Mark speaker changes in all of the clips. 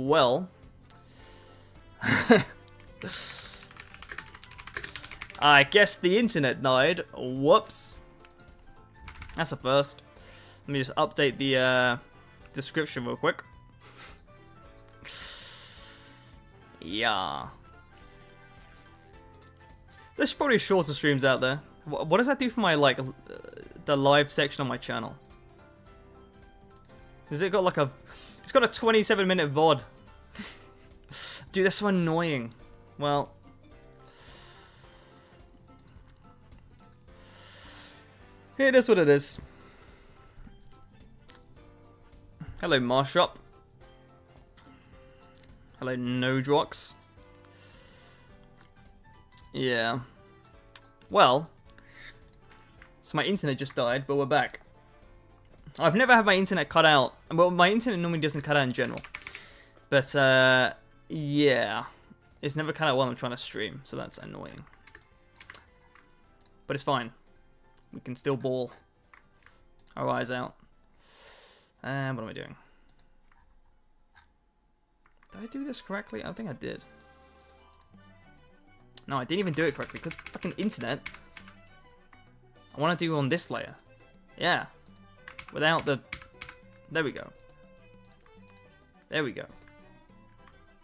Speaker 1: well. I guess the internet died. Whoops. That's a first. Let me just update the description real quick. Yeah. There's probably shorter streams out there. What does that do for my, like, the live section on my channel? Has it got like a... It's got a 27-minute VOD. Dude, that's so annoying. Well... It is what it is. Hello, Marshop. Hello, Nodrox. Yeah. Well... So my internet just died, but we're back. I've never had my internet cut out. Well, my internet normally doesn't cut out in general. But, yeah. It's never cut out while I'm trying to stream, so that's annoying. But it's fine. We can still bawl our eyes out. And what am I doing? Did I do this correctly? I don't think I did. No, I didn't even do it correctly, because fucking internet. I want to do on this layer. Yeah. Without the... There we go. There we go.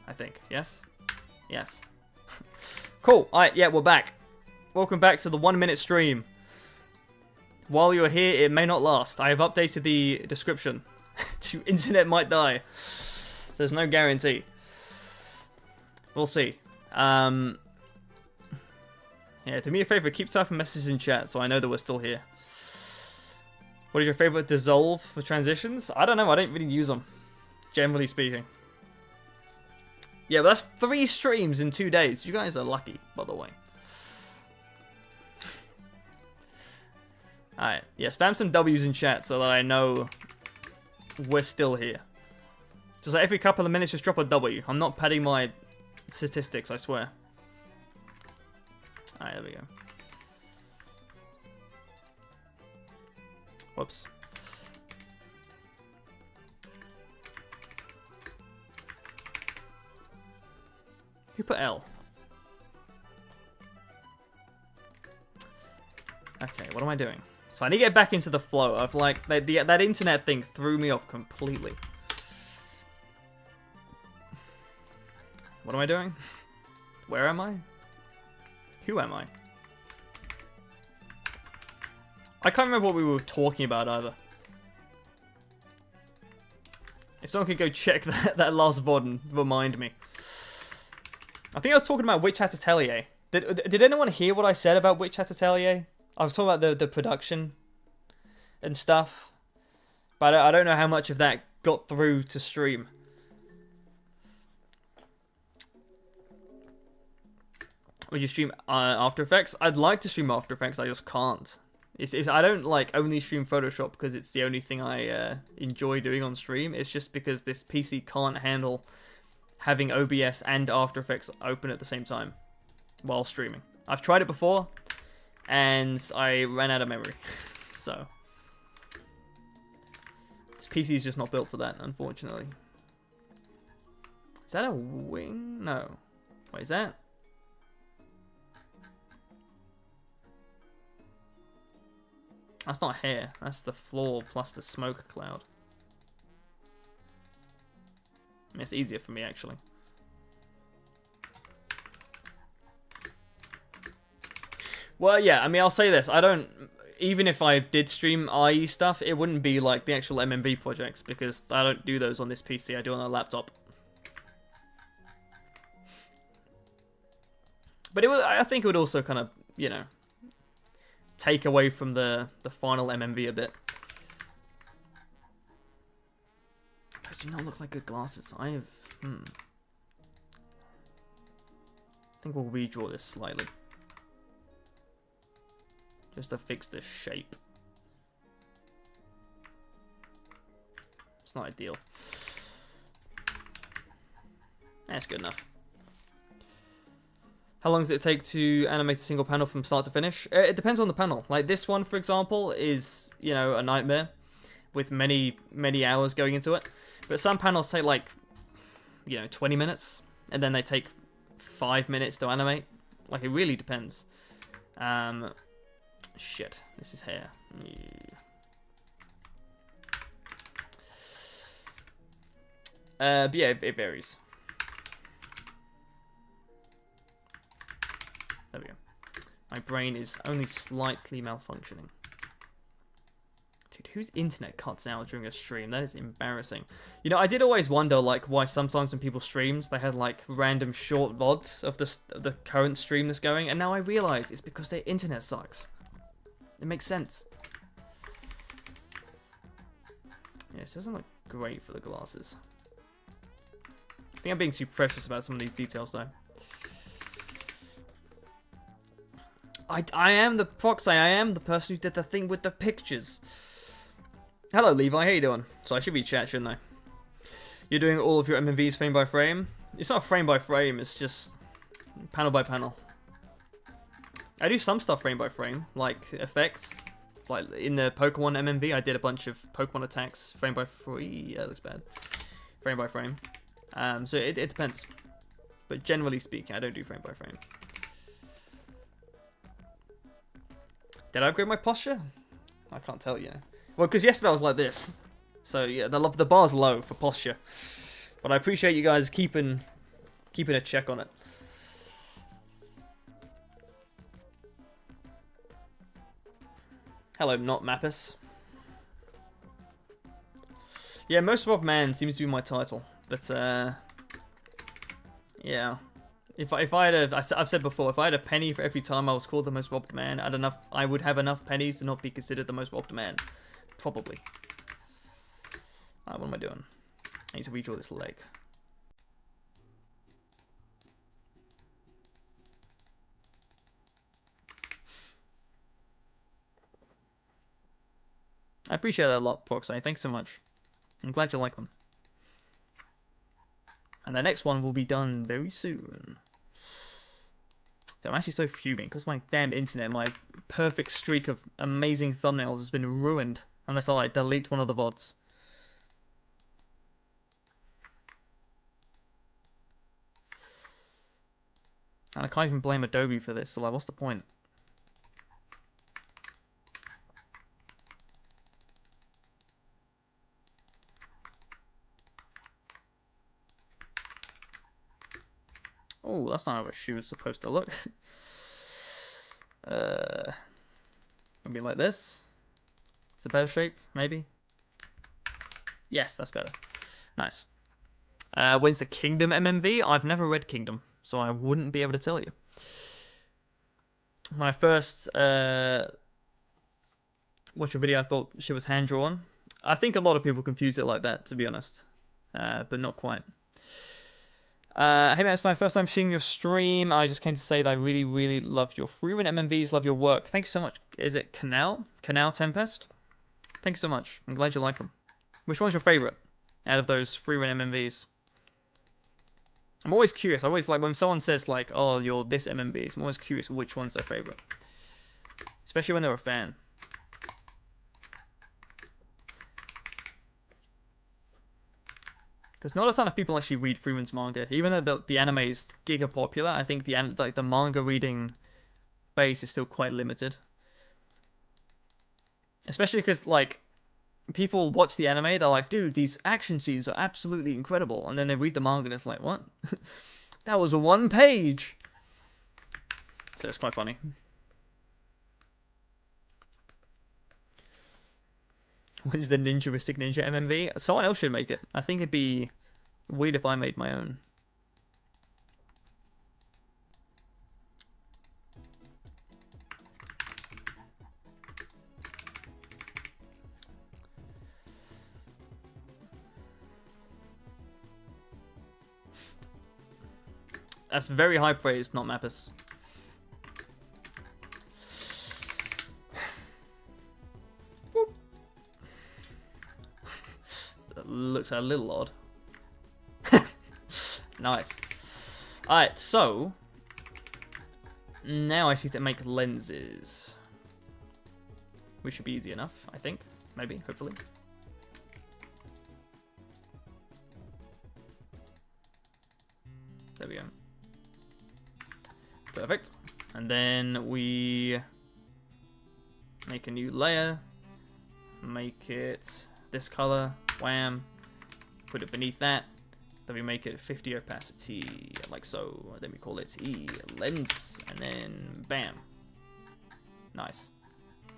Speaker 1: I think. Yes? Yes. Cool. Alright, yeah, we're back. Welcome back to the 1-minute stream. While you're here, it may not last. I have updated the description to internet might die. So there's no guarantee. We'll see. Yeah, do me a favor, keep typing messages in chat so I know that we're still here. What is your favorite dissolve for transitions? I don't know, I don't really use them, generally speaking. Yeah, but that's 3 streams in 2 days. You guys are lucky, by the way. Alright, yeah, spam some W's in chat so that I know we're still here. Just like every couple of minutes, just drop a W. I'm not padding my statistics, I swear. Alright, there we go. Whoops. Who put L? Okay, what am I doing? So I need to get back into the flow of, like, that internet thing threw me off completely. What am I doing? Where am I? Who am I? I can't remember what we were talking about either. If someone could go check that last VOD and remind me. I think I was talking about Witch Hat Atelier. Did anyone hear what I said about Witch Hat Atelier? I was talking about the production and stuff. But I don't know how much of that got through to stream. Would you stream After Effects? I'd like to stream After Effects, I just can't. I don't like only stream Photoshop because it's the only thing I enjoy doing on stream. It's just because this PC can't handle having OBS and After Effects open at the same time while streaming. I've tried it before and I ran out of memory. So this PC is just not built for that, unfortunately. Is that a wing? No. Wait, is that? That's not hair, that's the floor plus the smoke cloud. I mean, it's easier for me, actually. Well, yeah, I mean, I'll say this. I don't... Even if I did stream IE stuff, it wouldn't be like the actual MMV projects, because I don't do those on this PC, I do on a laptop. But I think it would also kind of, you know, take away from the final MMV a bit. Those do not look like good glasses. I think we'll redraw this slightly. Just to fix this shape. It's not ideal. That's good enough. How long does it take to animate a single panel from start to finish? It depends on the panel. Like this one, for example, is, you know, a nightmare with many, many hours going into it. But some panels take like you know, 20 minutes, and then they take 5 minutes to animate. Like, it really depends. Shit, this is hair. But yeah, it varies. There we go. My brain is only slightly malfunctioning. Dude, whose internet cuts out during a stream? That is embarrassing. You know, I did always wonder, like, why sometimes when people streams, they had, like, random short VODs of the current stream that's going, and now I realize it's because their internet sucks. It makes sense. Yeah, this doesn't look great for the glasses. I think I'm being too precious about some of these details, though. I am the proxy. I am the person who did the thing with the pictures. Hello, Levi. How you doing? So I should be chat, shouldn't I? You're doing all of your MMVs frame by frame? It's not frame by frame. It's just panel by panel. I do some stuff frame by frame, like effects. Like in the Pokemon MMV, I did a bunch of Pokemon attacks frame by frame. Yeah, it looks bad. Frame by frame. So it depends. But generally speaking, I don't do frame by frame. Did I upgrade my posture? I can't tell you. Well, because yesterday I was like this. So yeah, the bar's low for posture. But I appreciate you guys keeping a check on it. Hello, not Mappus. Yeah, most robbed man seems to be my title. But yeah. If I had I've said before, if I had a penny for every time I was called the most robbed man, I would have enough pennies to not be considered the most robbed man. Probably. Alright, what am I doing? I need to redraw this leg. I appreciate that a lot, Proxy. Thanks so much. I'm glad you like them. And the next one will be done very soon. So I'm actually so fuming because my damn internet, my perfect streak of amazing thumbnails has been ruined unless I like delete one of the VODs. And I can't even blame Adobe for this, so like, what's the point? Oh, that's not how a shoe is supposed to look. Maybe like this. It's a better shape, maybe. Yes, that's better. Nice. When's the Kingdom MMV? I've never read Kingdom, so I wouldn't be able to tell you. When I first watched your video, I thought she was hand-drawn. I think a lot of people confuse it like that, to be honest. But not quite. Hey man, it's my first time seeing your stream. I just came to say that I really, really love your free-run MMVs, love your work. Thank you so much. Is it Canal? Canal Tempest? Thank you so much. I'm glad you like them. Which one's your favorite out of those free-run MMVs? I'm always curious. I always like when someone says like, "Oh, you're this MMV." I'm always curious which one's their favorite, especially when they're a fan. Because not a ton of people actually read Freeman's manga, even though the anime is giga popular. I think the manga reading base is still quite limited, especially because like people watch the anime, they're like, "Dude, these action scenes are absolutely incredible," and then they read the manga and it's like, "What? That was 1 page." So it's quite funny. What is the Ninjaristic Ninja MMV? Someone else should make it. I think it'd be weird if I made my own. That's very high praise, not Mappus. That looks a little odd. Nice. Alright, so now I need to make lenses. Which should be easy enough, I think. Maybe, hopefully. Perfect. And then we make a new layer. Make it this color. Wham. Put it beneath that. Then we make it 50 opacity, like so. Then we call it E lens, and then bam. Nice.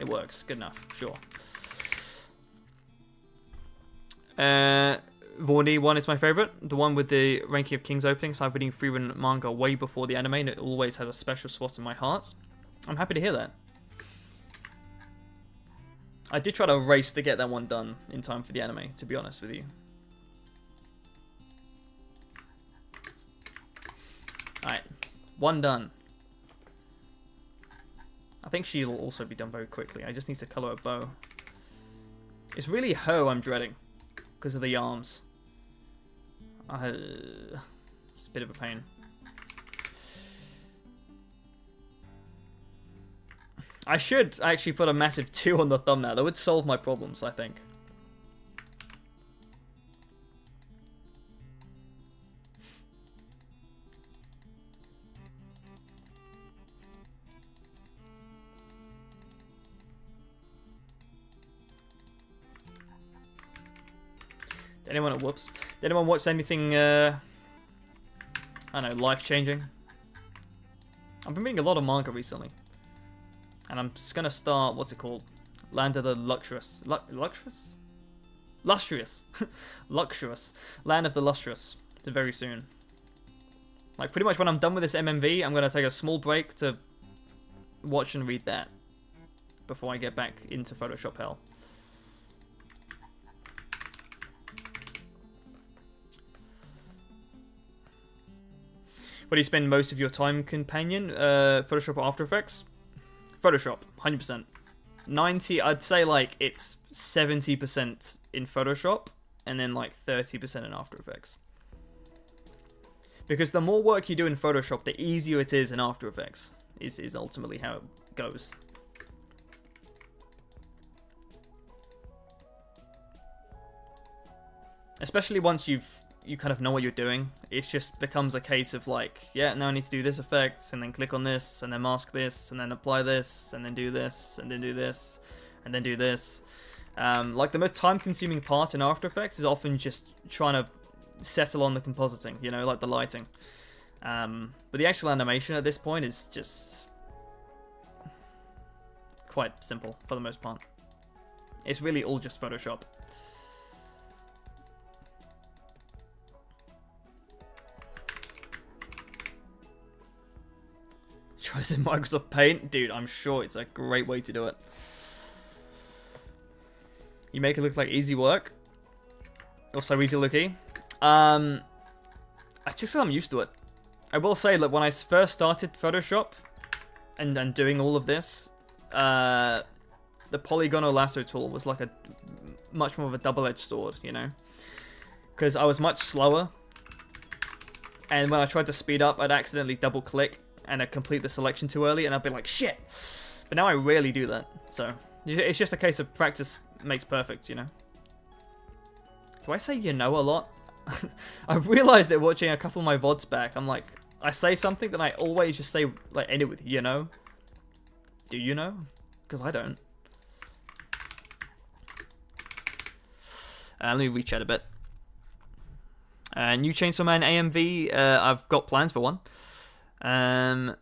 Speaker 1: It works. Good enough. Sure. Vorny one is my favorite. The one with the Ranking of Kings opening. So I'm reading free-run manga way before the anime, and it always has a special spot in my heart. I'm happy to hear that. I did try to race to get that one done in time for the anime, to be honest with you. Alright, one done. I think she'll also be done very quickly. I just need to colour a bow. It's really her I'm dreading because of the arms. It's a bit of a pain. I should actually put a massive 2 on the thumbnail. That would solve my problems, I think. Did anyone watch anything, I don't know, life-changing? I've been reading a lot of manga recently. And I'm just gonna start, what's it called? Land of the Luxurious. Luxurious? Lustrous. Luxurious. Land of the Lustrous. Very soon. Like, pretty much when I'm done with this MMV, I'm gonna take a small break to watch and read that. Before I get back into Photoshop hell. Where do you spend most of your time, companion? Photoshop or After Effects? Photoshop, 100%. 90, I'd say like it's 70% in Photoshop and then like 30% in After Effects. Because the more work you do in Photoshop, the easier it is in After Effects, is ultimately how it goes. Especially once you kind of know what you're doing, it just becomes a case of like, yeah, now I need to do this effect, and then click on this, and then mask this, and then apply this, and then do this, and then do this, and then do this. Like the most time-consuming part in After Effects is often just trying to settle on the compositing, you know, like the lighting. But the actual animation at this point is just quite simple for the most part. It's really all just Photoshop. Try this in Microsoft Paint? Dude, I'm sure it's a great way to do it. You make it look like easy work. Also easy looking. I just I'm used to it. I will say that when I first started Photoshop and doing all of this, the polygonal lasso tool was like a much more of a double-edged sword, you know? Because I was much slower. And when I tried to speed up, I'd accidentally double-click and I'd complete the selection too early, and I'd be like, shit! But now I rarely do that, so it's just a case of practice makes perfect, you know? Do I say you know a lot? I've realized that watching a couple of my VODs back, I'm like, I say something that I always just say, like, end it with, you know? Do you know? Because I don't. Let me reach out a bit. New Chainsaw Man AMV, I've got plans for one. What's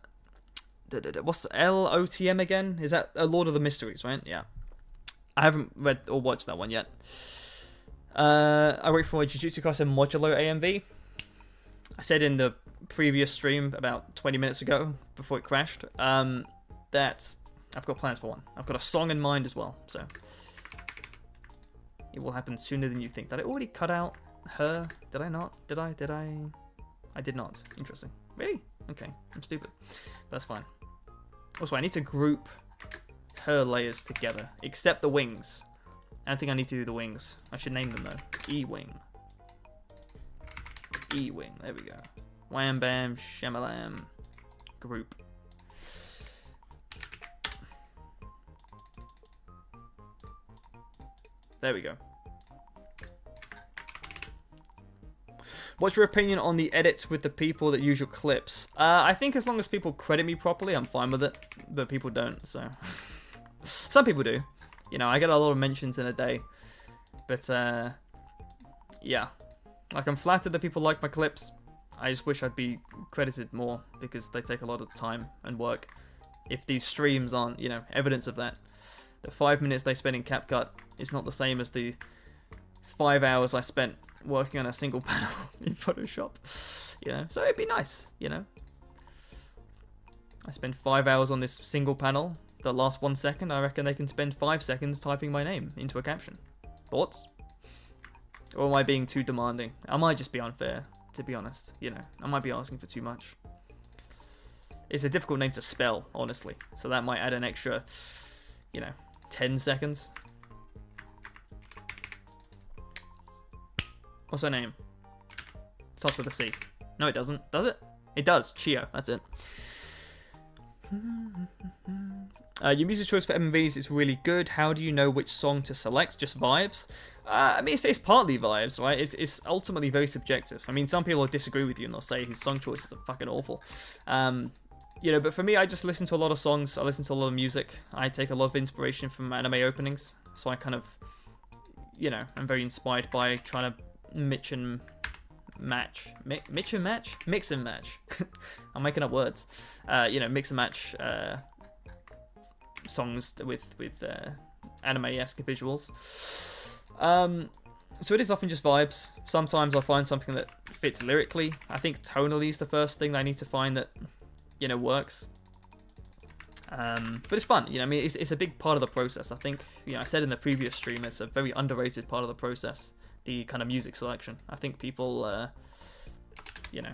Speaker 1: LOTM again? Is that a Lord of the Mysteries, right? Yeah. I haven't read or watched that one yet. I wait for a Jujutsu Kaisen Modulo AMV. I said in the previous stream about 20 minutes ago, before it crashed, that I've got plans for one. I've got a song in mind as well, so it will happen sooner than you think. Did I already cut out her? Did I not? Did I? I did not. Interesting. Really? Okay, I'm stupid. That's fine. Also, I need to group her layers together, except the wings. I don't think I need to do the wings. I should name them, though. E-wing. E-wing. There we go. Wham, bam, shamalam. Group. There we go. What's your opinion on the edits with the people that use your clips? I think as long as people credit me properly, I'm fine with it. But people don't, so... Some people do. You know, I get a lot of mentions in a day. But, yeah. Like, I'm flattered that people like my clips. I just wish I'd be credited more, because they take a lot of time and work. If these streams aren't, you know, evidence of that. The 5 minutes they spend in CapCut is not the same as the 5 hours I spent working on a single panel in Photoshop. You know, so it'd be nice, you know. I spend 5 hours on this single panel. The last 1 second, I reckon they can spend 5 seconds typing my name into a caption. Thoughts? Or am I being too demanding? I might just be unfair, to be honest. You know, I might be asking for too much. It's a difficult name to spell, honestly. So that might add an extra, you know, 10 seconds. What's her name? Starts with a C. No, it doesn't. Does it? It does. Chio. That's it. Your music choice for MMVs is really good. How do you know which song to select? Just vibes? I mean, it's partly vibes, right? It's ultimately very subjective. I mean, some people will disagree with you and they'll say his song choices are fucking awful. You know, but for me, I just listen to a lot of songs. I listen to a lot of music. I take a lot of inspiration from anime openings. So I kind of, you know, I'm very inspired by trying to mix and match. I'm making up words. You know, mix and match songs with anime-esque visuals. So it is often just vibes. Sometimes I find something that fits lyrically. I think tonally is the first thing that I need to find that, you know, works. But it's fun, you know. I mean, it's a big part of the process. I think, you know, I said in the previous stream, it's a very underrated part of the process. The kind of music selection. I think people, you know,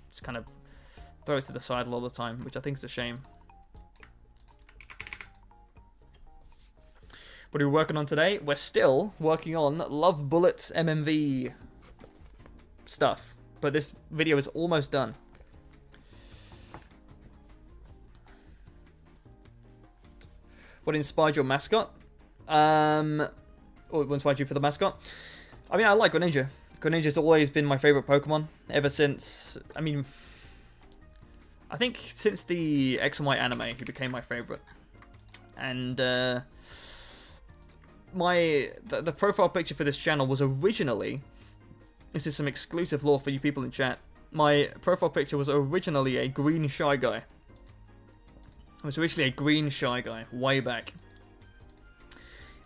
Speaker 1: just kind of throw it to the side a lot of the time, which I think is a shame. What are we working on today? We're still working on Love Bullet's MMV stuff, but this video is almost done. What inspired your mascot? Or what inspired you for the mascot? I mean, I like Greninja. Greninja's always been my favorite Pokemon ever since. I mean, I think since the X and Y anime, he became my favorite. And the profile picture for this channel was originally, this is some exclusive lore for you people in chat. My profile picture was originally a green Shy Guy. It was originally a green Shy Guy way back.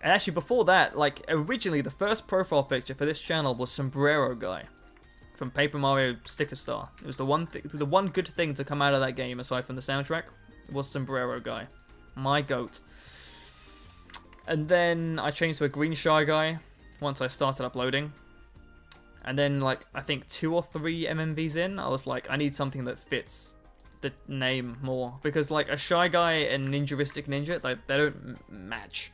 Speaker 1: And actually, before that, like, originally, the first profile picture for this channel was Sombrero Guy from Paper Mario Sticker Star. It was the one good thing to come out of that game, aside from the soundtrack, was Sombrero Guy. My goat. And then I changed to a green Shy Guy once I started uploading. And then, like, I think 2 or 3 MMVs in, I was like, I need something that fits the name more. Because, like, a Shy Guy and Ninjaristic Ninja, like, they don't match.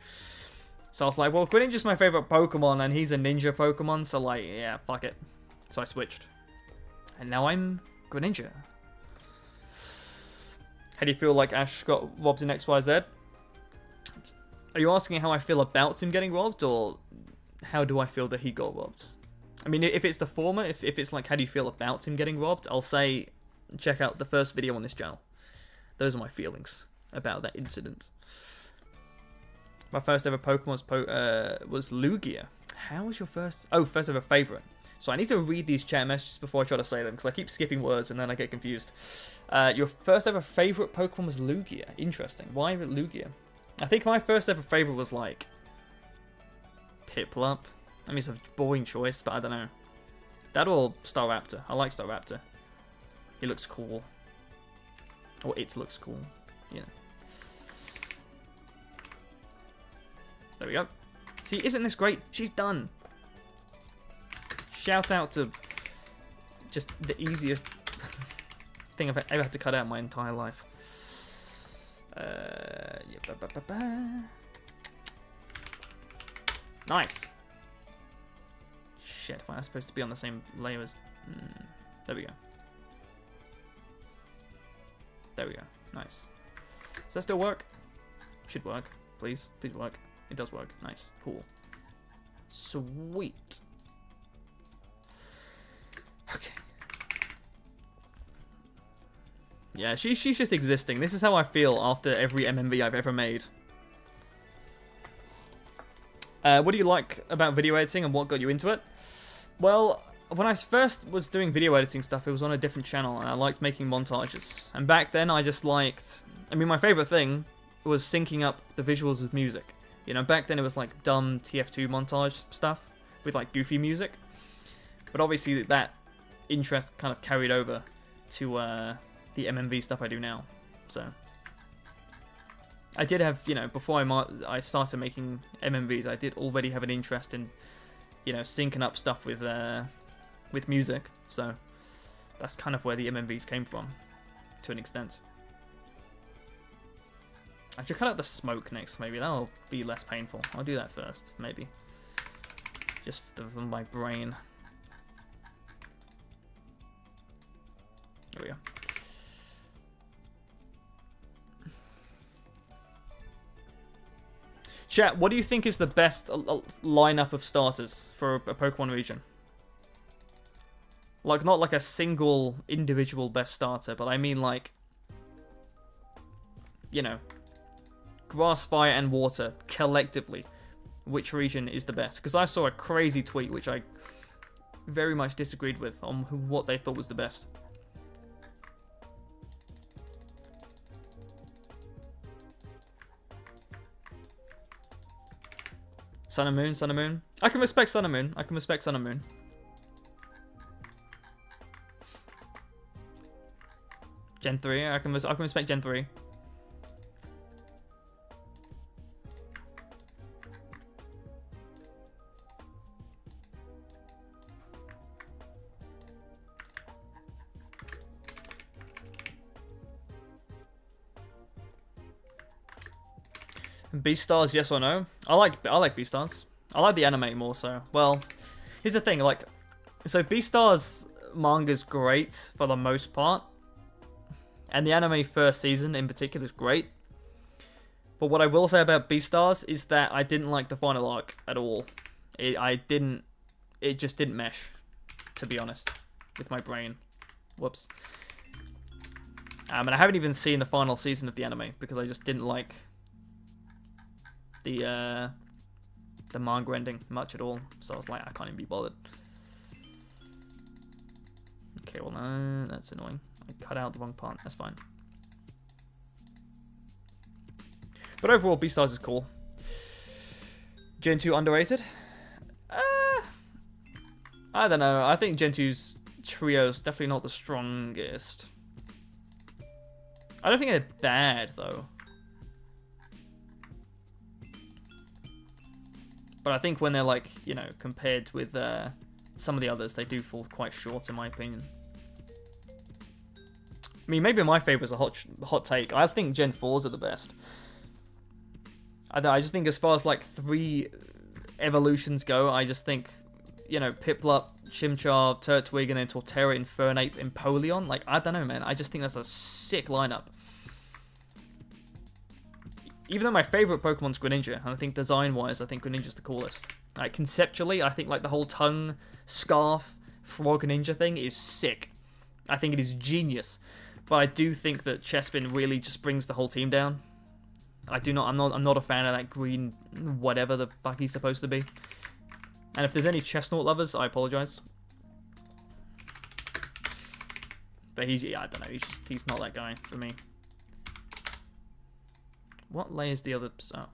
Speaker 1: So I was like, well, Greninja's my favorite Pokemon, and he's a ninja Pokemon, so like, yeah, fuck it. So I switched. And now I'm Greninja. How do you feel like Ash got robbed in XYZ? Are you asking how I feel about him getting robbed, or how do I feel that he got robbed? I mean, if it's the former, if it's like, how do you feel about him getting robbed, I'll say, check out the first video on this channel. Those are my feelings about that incident. My first ever Pokemon was Lugia. How was your first... Oh, first ever favorite. So I need to read these chat messages before I try to say them, because I keep skipping words and then I get confused. Your first ever favorite Pokemon was Lugia. Interesting. Why Lugia? I think my first ever favorite was like Piplup. I mean, it's a boring choice, but I don't know. That or Staraptor. I like Staraptor. He looks cool. Or it looks cool. Yeah. There we go. See, isn't this great? She's done. Shout out to just the easiest thing I've ever had to cut out in my entire life. Nice. Shit, why am I supposed to be on the same layer as... There we go. There we go. Nice. Does that still work? Should work. Please. Please work. It does work. Nice. Cool. Sweet. Yeah, she's just existing. This is how I feel after every MMV I've ever made. What do you like about video editing and what got you into it? Well, when I first was doing video editing stuff, it was on a different channel, and I liked making montages. And back then, I just liked... I mean, my favorite thing was syncing up the visuals with music. You know, back then it was like dumb TF2 montage stuff with like goofy music. But obviously that interest kind of carried over to the MMV stuff I do now. So I did have, you know, before I started making MMVs, I did already have an interest in, you know, syncing up stuff with music. So that's kind of where the MMVs came from, to an extent. I should cut out the smoke next, maybe. That'll be less painful. I'll do that first, maybe. Just for my brain. There we go. Chat, what do you think is the best lineup of starters for a Pokemon region? Like, not like a single individual best starter, but I mean like, you know, grass, fire, and water collectively. Which region is the best? Because I saw a crazy tweet which I very much disagreed with on what they thought was the best. Sun and Moon, Sun and Moon. I can respect Sun and Moon. I can respect Sun and Moon. Gen 3, I can respect Gen 3. Beastars, yes or no? I like Beastars. I like the anime more so. Well, here's the thing, like, so Beastars manga's great for the most part, and the anime first season in particular is great. But what I will say about Beastars is that I didn't like the final arc at all. It just didn't mesh, to be honest, with my brain. Whoops. And I haven't even seen the final season of the anime because I just didn't like the manga ending much at all, so I was like, I can't even be bothered. Okay, well, no, that's annoying. I cut out the wrong part. That's fine. But overall, Beastars is cool. Gen 2 underrated? I don't know. I think Gen 2's trio is definitely not the strongest. I don't think they're bad, though. But I think when they're, like, you know, compared with some of the others, they do fall quite short, in my opinion. I mean, maybe my favourite is a hot take. I think Gen 4s are the best. I just think as far as, like, 3 evolutions go, I just think, you know, Piplup, Chimchar, Turtwig, and then Torterra, Infernape, Empoleon. Like, I don't know, man. I just think that's a sick lineup. Even though my favourite Pokemon's Greninja, and I think design-wise, I think Greninja's the coolest. Like, conceptually, I think, like, the whole tongue, scarf, frog ninja thing is sick. I think it is genius. But I do think that Chespin really just brings the whole team down. I'm not a fan of that green whatever the fuck he's supposed to be. And if there's any Chestnut lovers, I apologise. But yeah, I don't know, he's not that guy for me. What layer's the other... Oh.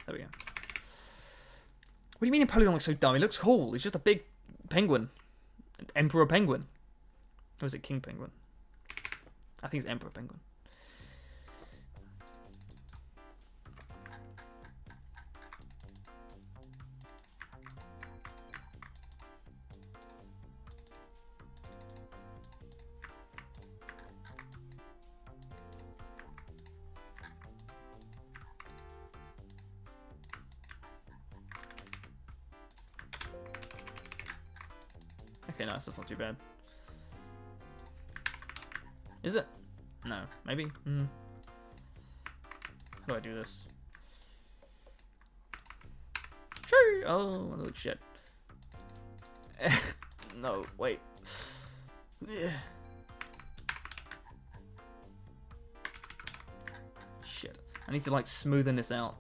Speaker 1: There we go. What do you mean Empoleon looks so dumb? He looks cool. He's just a big penguin. An Emperor Penguin. Or is it King Penguin? I think it's Emperor Penguin. Okay, nice, that's not too bad. Is it? No, maybe? How do I do this? Sure! Oh, look, shit. No, wait. I need to like smoothen this out.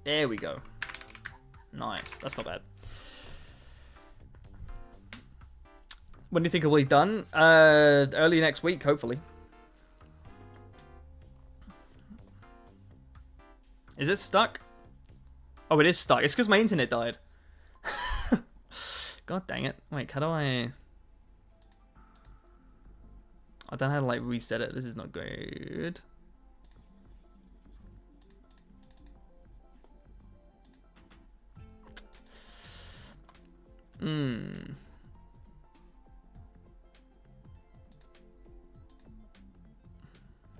Speaker 1: There we go. Nice. That's not bad. When do you think it'll be done? Early next week, hopefully. Is it stuck? Oh, it is stuck. It's because my internet died. God dang it. Wait, how do I don't know how to like reset it. This is not good.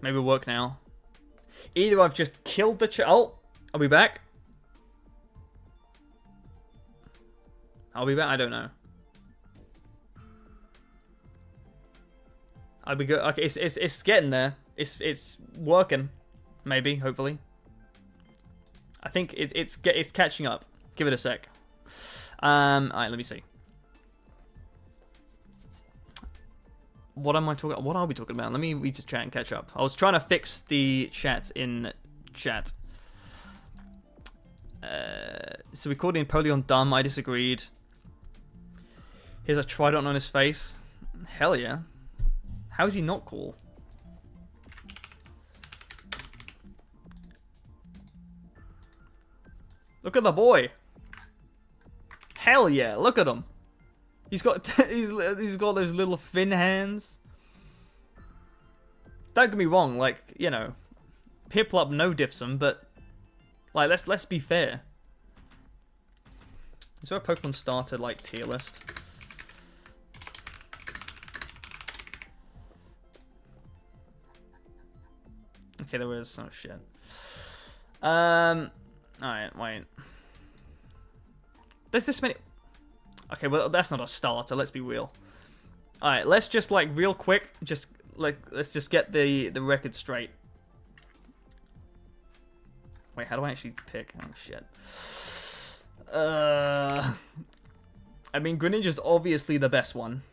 Speaker 1: Maybe it'll work now. Either I've just killed the oh, I'll be back. I'll be back. I don't know. I'll be good. Okay, it's getting there. It's working. Maybe, hopefully. I think it's catching up. Give it a sec. Alright, let me see. What am I talking? What are we talking about? Let me read the chat and catch up. I was trying to fix the chat in chat. So we called Napoleon dumb. I disagreed. Here's a trident on his face. Hell yeah. How is he not cool? Look at the boy. Hell yeah! Look at him. He's got he's got those little thin hands. Don't get me wrong, like, you know, Piplup no diffs him, but like let's be fair. Is there a Pokemon starter like tier list? Okay, there is. Oh shit. Alright, wait. There's this many. Okay, well that's not a starter. Let's be real. All right, let's just like real quick, just like let's just get the record straight. Wait, how do I actually pick? Oh shit. I mean, Greninja's obviously the best one.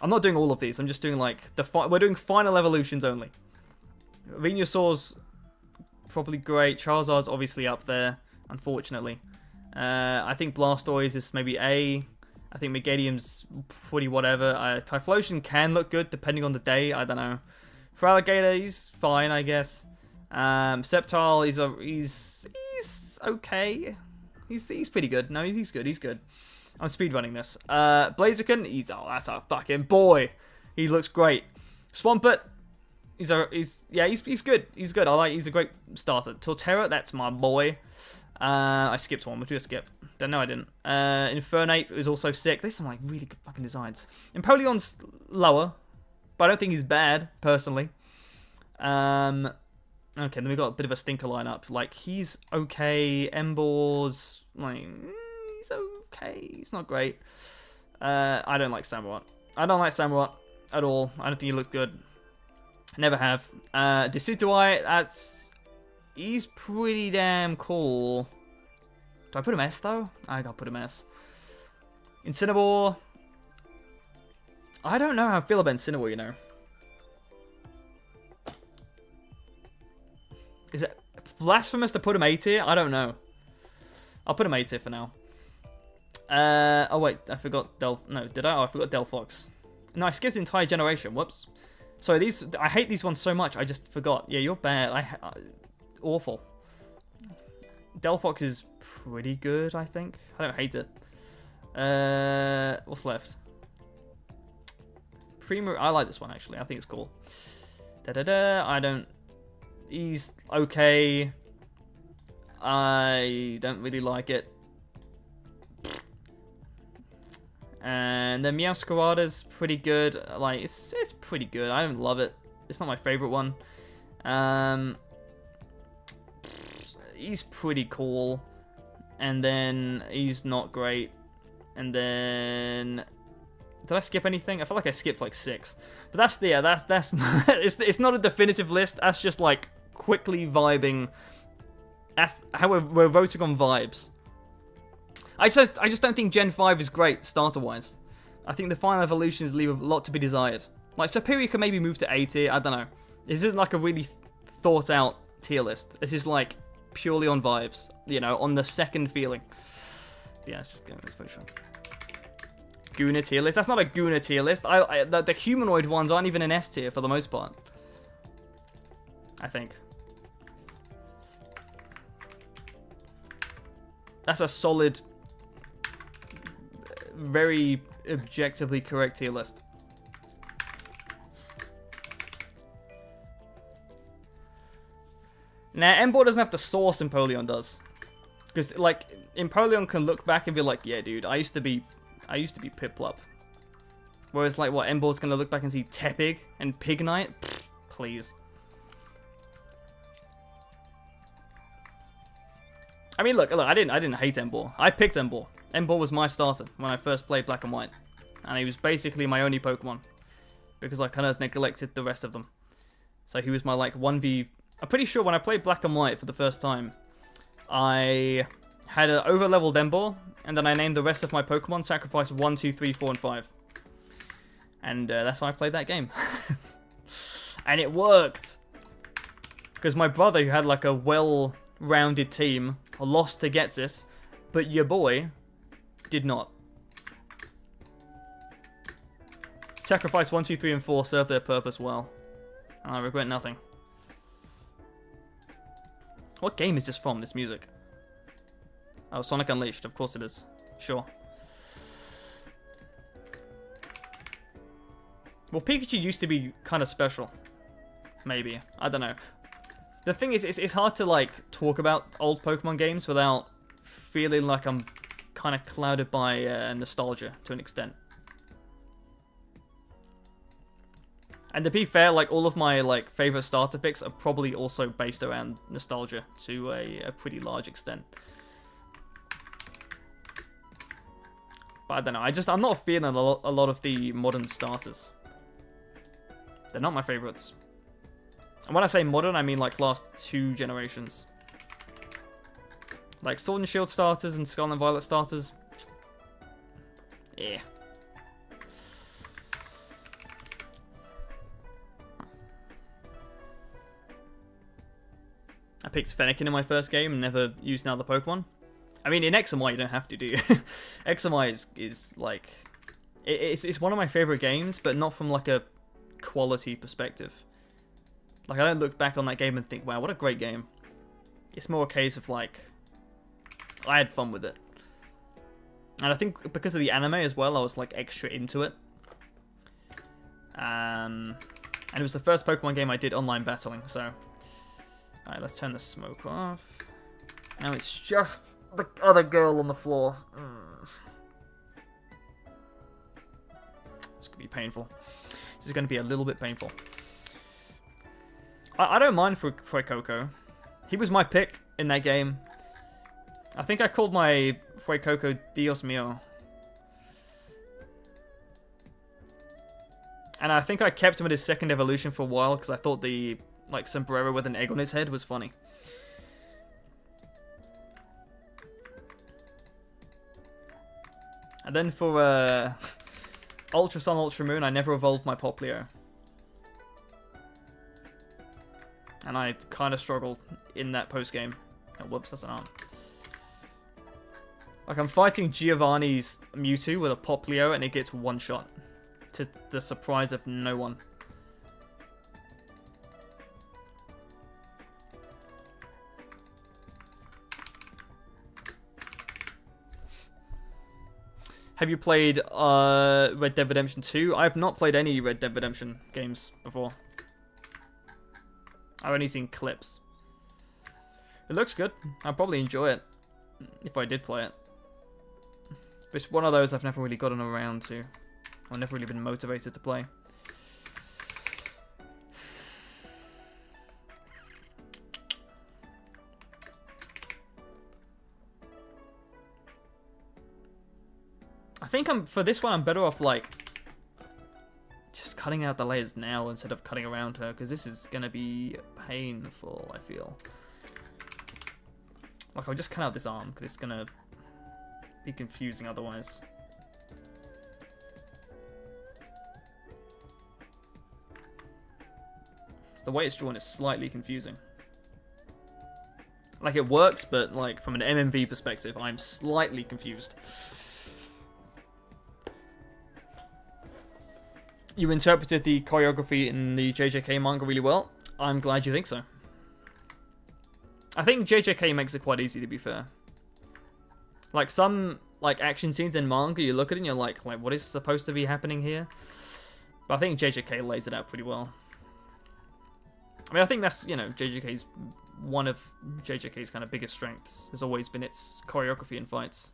Speaker 1: I'm not doing all of these. I'm just doing like we're doing final evolutions only. Venusaur's probably great. Charizard's obviously up there, unfortunately. I think Blastoise is maybe A. I think Megadium's pretty whatever. Typhlosion can look good depending on the day. I don't know. For Alligator, he's fine, I guess. Sceptile, he's okay. He's pretty good. No, he's good. He's good. I'm speedrunning this. Blaziken, that's a fucking boy. He looks great. Swampert, he's good. He's good. He's a great starter. Torterra, that's my boy. I skipped one. We'll do a skip. No, I didn't. Infernape is also sick. There's some like really good fucking designs. Empoleon's lower, but I don't think he's bad personally. Okay, then we got a bit of a stinker lineup. Like he's okay. Embor's like he's okay. He's not great. I don't like Samurott. I don't like Samurott at all. I don't think he looks good. Never have. Decidueye, he's pretty damn cool. Do I put him S though? I gotta put him S. Incineroar. I don't know how I feel about Incineroar, you know. Is it blasphemous to put him A tier? I don't know. I'll put him A tier for now. Oh wait, I forgot no, did I? Oh, I forgot Delphox. No, I skipped the entire generation. Whoops. Sorry, I hate these ones so much. I just forgot. Yeah, you're bad. Awful. Delphox is pretty good, I think. I don't hate it. What's left? Primo. I like this one actually. I think it's cool. I don't. He's okay. I don't really like it. And the Meowscarada's pretty good. Like it's pretty good. I don't love it. It's not my favorite one. He's pretty cool. And then he's not great. And then did I skip anything? I feel like I skipped like 6. But that's it's not a definitive list. That's just like quickly vibing. That's how we're voting on vibes. I just don't think Gen 5 is great starter-wise. I think the final evolutions leave a lot to be desired. Like Superior can maybe move to A tier. I don't know. This isn't like a really thought out tier list. This is like purely on vibes, you know, on the second feeling. Yeah, let's just go with this photo. Guna tier list. That's not a Guna tier list. The humanoid ones aren't even an S tier for the most part. I think. That's a solid, very objectively correct tier list. Now, Embor doesn't have the source Empoleon does. Because, like, Empoleon can look back and be like, yeah, dude, I used to be Piplup. Whereas, like, what, Embor's gonna look back and see Tepig and Pignite? Pfft, please. I mean, look, I didn't hate Embor. I picked Embor. Embor was my starter when I first played Black and White. And he was basically my only Pokemon. Because I kind of neglected the rest of them. So he was my, like, 1v... I'm pretty sure when I played Black and White for the first time, I had an over-leveled Embor, and then I named the rest of my Pokemon Sacrifice 1, 2, 3, 4, and 5. And that's how I played that game. And it worked! Because my brother, who had like a well-rounded team, lost to Getsis, but your boy did not. Sacrifice 1, 2, 3, and 4 served their purpose well. And I regret nothing. What game is this from, this music? Oh, Sonic Unleashed, of course it is. Sure. Well, Pikachu used to be kind of special. Maybe. I don't know. The thing is, it's hard to, like, talk about old Pokemon games without feeling like I'm kind of clouded by nostalgia to an extent. And to be fair, like, all of my, like, favorite starter picks are probably also based around nostalgia to a pretty large extent. But I don't know, I'm not feeling a lot of the modern starters. They're not my favorites. And when I say modern, I mean, like, last 2 generations. Like, Sword and Shield starters and Scarlet and Violet starters. Yeah. I picked Fennekin in my first game and never used another Pokemon. I mean, in X and Y you don't have to, do you? X and Y is like... It's one of my favourite games, but not from like a quality perspective. Like, I don't look back on that game and think, wow, what a great game. It's more a case of like... I had fun with it. And I think because of the anime as well, I was like extra into it. And it was the first Pokemon game I did online battling, so... Alright, let's turn the smoke off. Now it's just the other girl on the floor. This could be painful. This is going to be a little bit painful. I don't mind Fuecoco. He was my pick in that game. I think I called my Fuecoco Dios Mio. And I think I kept him at his second evolution for a while because I thought the... like, sombrero with an egg on his head was funny. And then for Ultra Sun, Ultra Moon, I never evolved my Poplio. And I kind of struggled in that post-game. Oh, whoops, that's an arm. Like, I'm fighting Giovanni's Mewtwo with a Poplio, and it gets one shot. To the surprise of no one. Have you played Red Dead Redemption 2? I have not played any Red Dead Redemption games before. I've only seen clips. It looks good. I'd probably enjoy it if I did play it. But it's one of those I've never really gotten around to. I've never really been motivated to play. I think for this one, I'm better off, like, just cutting out the layers now instead of cutting around her, because this is going to be painful, I feel. Like, I'll just cut out this arm, because it's going to be confusing otherwise. The way it's drawn is slightly confusing. Like, it works, but, like, from an MMV perspective, I'm slightly confused. You interpreted the choreography in the JJK manga really well. I'm glad you think so. I think JJK makes it quite easy, to be fair. Like, some, like, action scenes in manga, you look at it and you're like, what is supposed to be happening here? But I think JJK lays it out pretty well. I mean, I think that's, you know, one of JJK's kind of biggest strengths has always been its choreography in fights.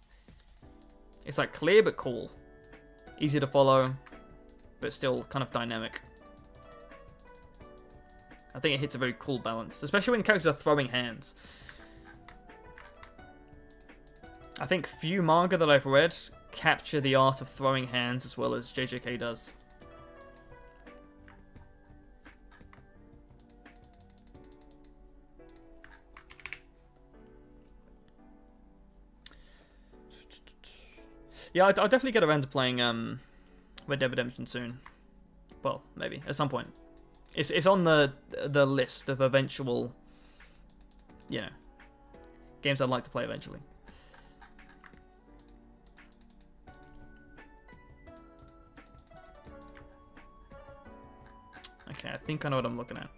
Speaker 1: It's, like, clear but cool. Easy to follow, but still kind of dynamic. I think it hits a very cool balance, especially when characters are throwing hands. I think few manga that I've read capture the art of throwing hands as well as JJK does. Yeah, I'll definitely get around to playing Red Dead Redemption soon. Well, maybe at some point. It's on the list of eventual, you know, games I'd like to play eventually. Okay, I think I know what I'm looking at.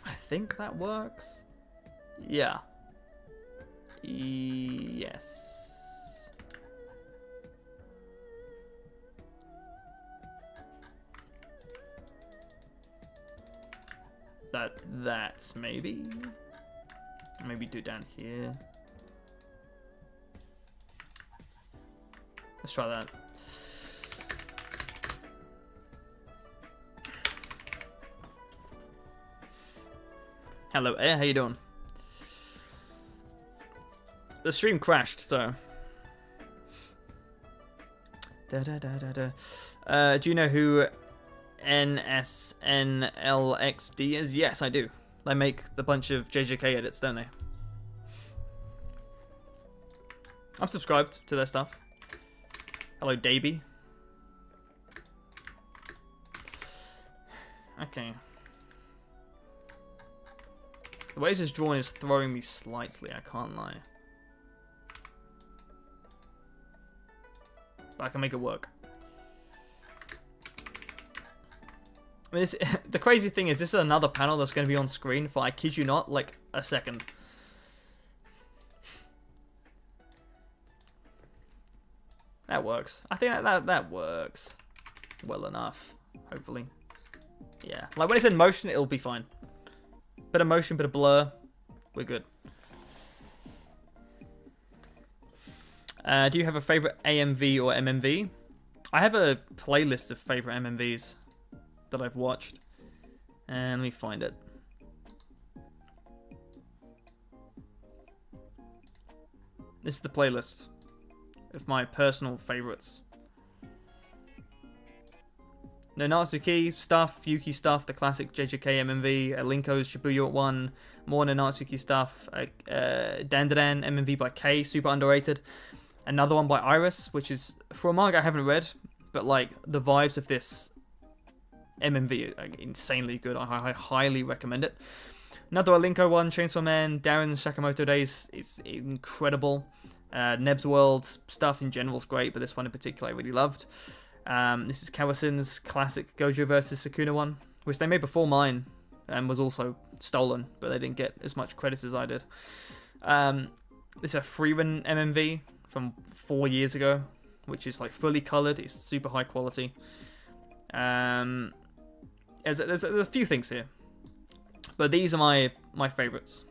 Speaker 1: I think that works. Yeah. Yes. That's maybe do down here. Let's try that. Hello, Air. How you doing? The stream crashed, so. Do you know who NSNLXD is? Yes, I do. They make the bunch of JJK edits, don't they? I'm subscribed to their stuff. Hello, Davey. Okay. The way this is drawn is throwing me slightly, I can't lie. But I can make it work. I mean, the crazy thing is, this is another panel that's going to be on screen for, I kid you not, like a second. That works. I think that works well enough, hopefully. Yeah, like when it's in motion, it'll be fine. Bit of motion, bit of blur, we're good. Do you have a favorite AMV or MMV? I have a playlist of favorite MMVs that I've watched, and let me find it. This is the playlist of my personal favorites. No Natsuki stuff, Yuki stuff, the classic JJK MMV, Linko's Shibuya 1, more Natsuki stuff, Dandadan MMV by K, super underrated. Another one by Iris, which is, for a manga I haven't read, but like the vibes of this MMV are insanely good. I highly recommend it. Another Linko one, Chainsaw Man, Darren Sakamoto Days is incredible. Neb's World stuff in general is great, but this one in particular I really loved. This is Kawasin's classic Gojo vs Sukuna one, which they made before mine and was also stolen, but they didn't get as much credit as I did. This is a Freeman MMV from 4 years ago, which is like fully coloured. It's super high quality. There's a few things here, but these are my favourites.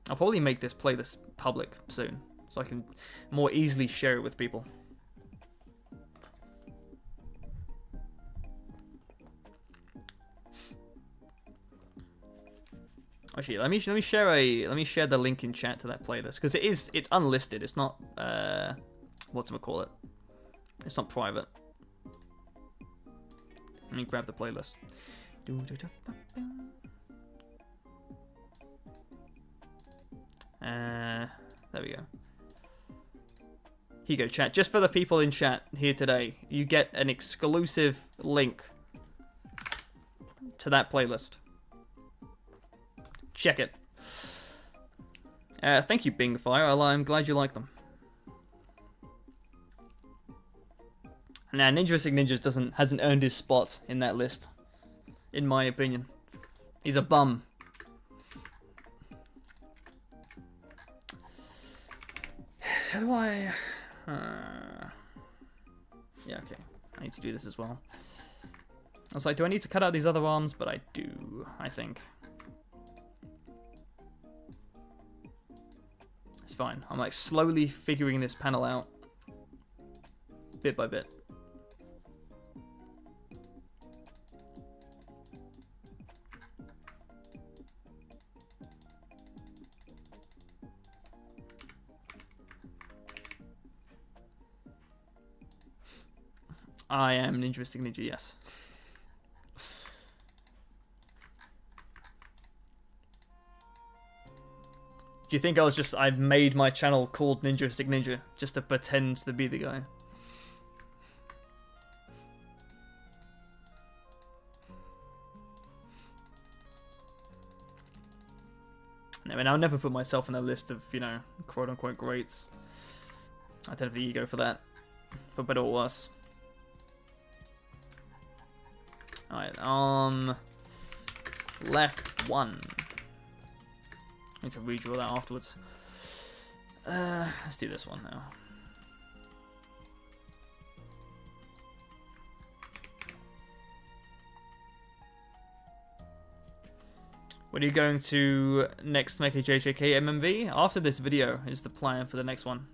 Speaker 1: I'll probably make this playlist public soon, so I can more easily share it with people. Actually, let me share the link in chat to that playlist, because it's unlisted. It's not whatchamacallit. It's not private. Let me grab the playlist. There we go. Here you go, chat. Just for the people in chat here today, you get an exclusive link to that playlist. Check it. Thank you, Bing Fire. I'm glad you like them. Nah, Ninja Ninjas hasn't earned his spot in that list, in my opinion. He's a bum. How do I... Yeah, okay. I need to do this as well. I was like, do I need to cut out these other arms? But I do, I think. It's fine. I'm like slowly figuring this panel out. Bit by bit. I am an interesting ninja, yes. Do you think I made my channel called Ninja Ninja just to pretend to be the guy? I mean, I'll never put myself on a list of, you know, quote-unquote greats. I don't have the ego for that, for better or worse. Alright, left 1. I need to redraw that afterwards. Let's do this one now. When are you going to next make a JJK MMV? After this video is the plan for the next one.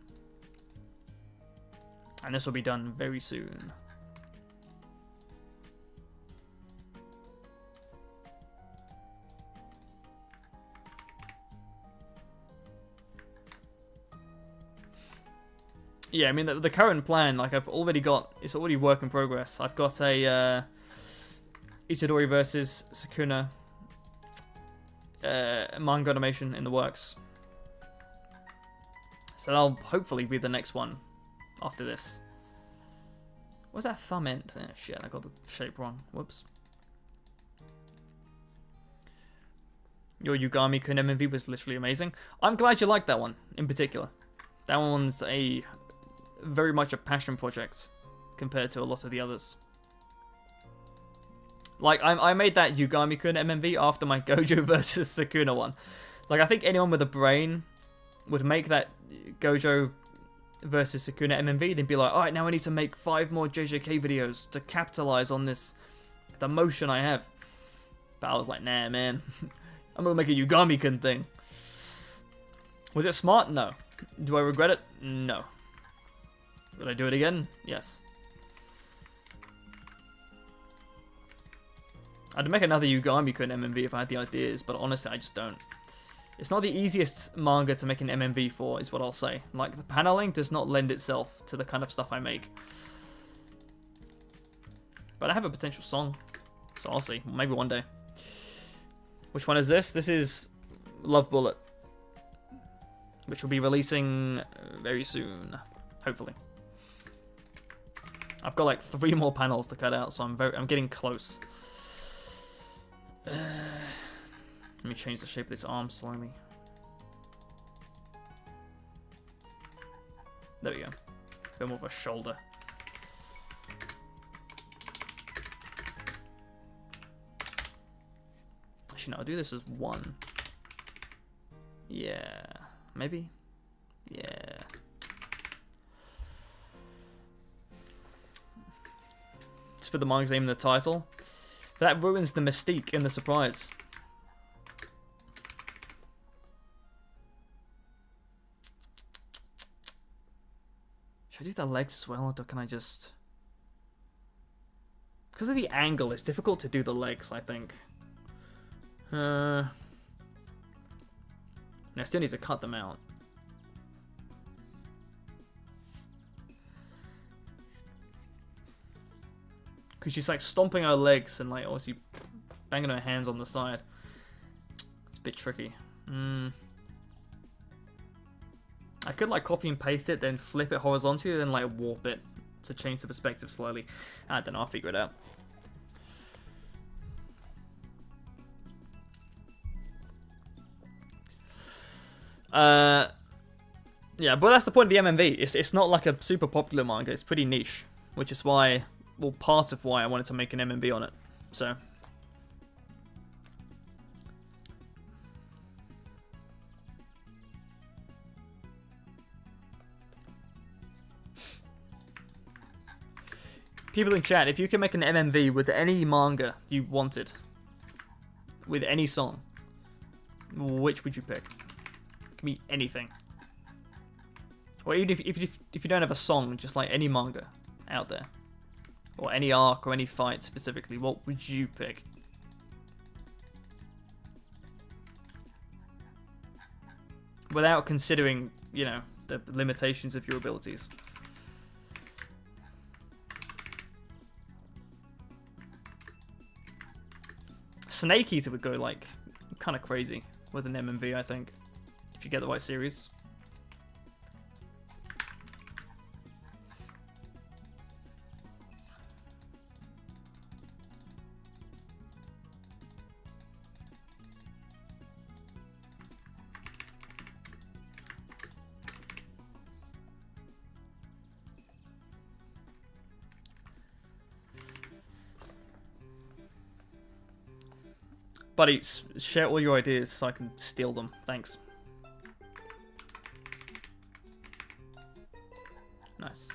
Speaker 1: And this will be done very soon. Yeah, I mean, the current plan, like, I've already got, it's already work in progress. I've got a Itadori versus Sukuna manga animation in the works. So that'll hopefully be the next one after this. What's that thumb end? Oh, shit, I got the shape wrong. Whoops. Your Yugami-kun MMV was literally amazing. I'm glad you liked that one, in particular. That one's very much a passion project compared to a lot of the others. Like, I made that Yugami-kun MMV after my Gojo versus Sukuna one. Like, I think anyone with a brain would make that Gojo versus Sukuna MMV, they'd be like, alright, now I need to make 5 more JJK videos to capitalize on this, the motion I have. But I was like, nah, man. I'm gonna make a Yugami-kun thing. Was it smart? No. Do I regret it? No. Would I do it again? Yes. I'd make another Yugami-kun MMV if I had the ideas, but honestly, I just don't. It's not the easiest manga to make an MMV for, is what I'll say. Like, the paneling does not lend itself to the kind of stuff I make. But I have a potential song, so I'll see. Maybe one day. Which one is this? This is Love Bullet, which will be releasing very soon, hopefully. I've got like 3 more panels to cut out, so I'm getting close. Let me change the shape of this arm slowly. There we go. A bit more of a shoulder. Actually, no, I'll do this as 1. Yeah, maybe. Yeah. Just put the manga's name in the title. That ruins the mystique and the surprise. Should I do the legs as well, or can I just... Because of the angle, it's difficult to do the legs, I think. No, I still need to cut them out. Because she's like stomping her legs and like obviously banging her hands on the side. It's a bit tricky. I could like copy and paste it, then flip it horizontally, then like warp it to change the perspective slowly. I don't know, I'll figure it out. Yeah, but that's the point of the MMV. It's not like a super popular manga. It's pretty niche, which is why, well, part of why I wanted to make an MMV on it. So. People in chat, if you can make an MMV with any manga you wanted, with any song, which would you pick? It can be anything. Or even if you don't have a song, just like any manga out there. Or any arc or any fight specifically, what would you pick? Without considering, you know, the limitations of your abilities. Snake Eater would go like kind of crazy with an MMV, I think, if you get the right series. Buddy, share all your ideas so I can steal them. Thanks. Nice.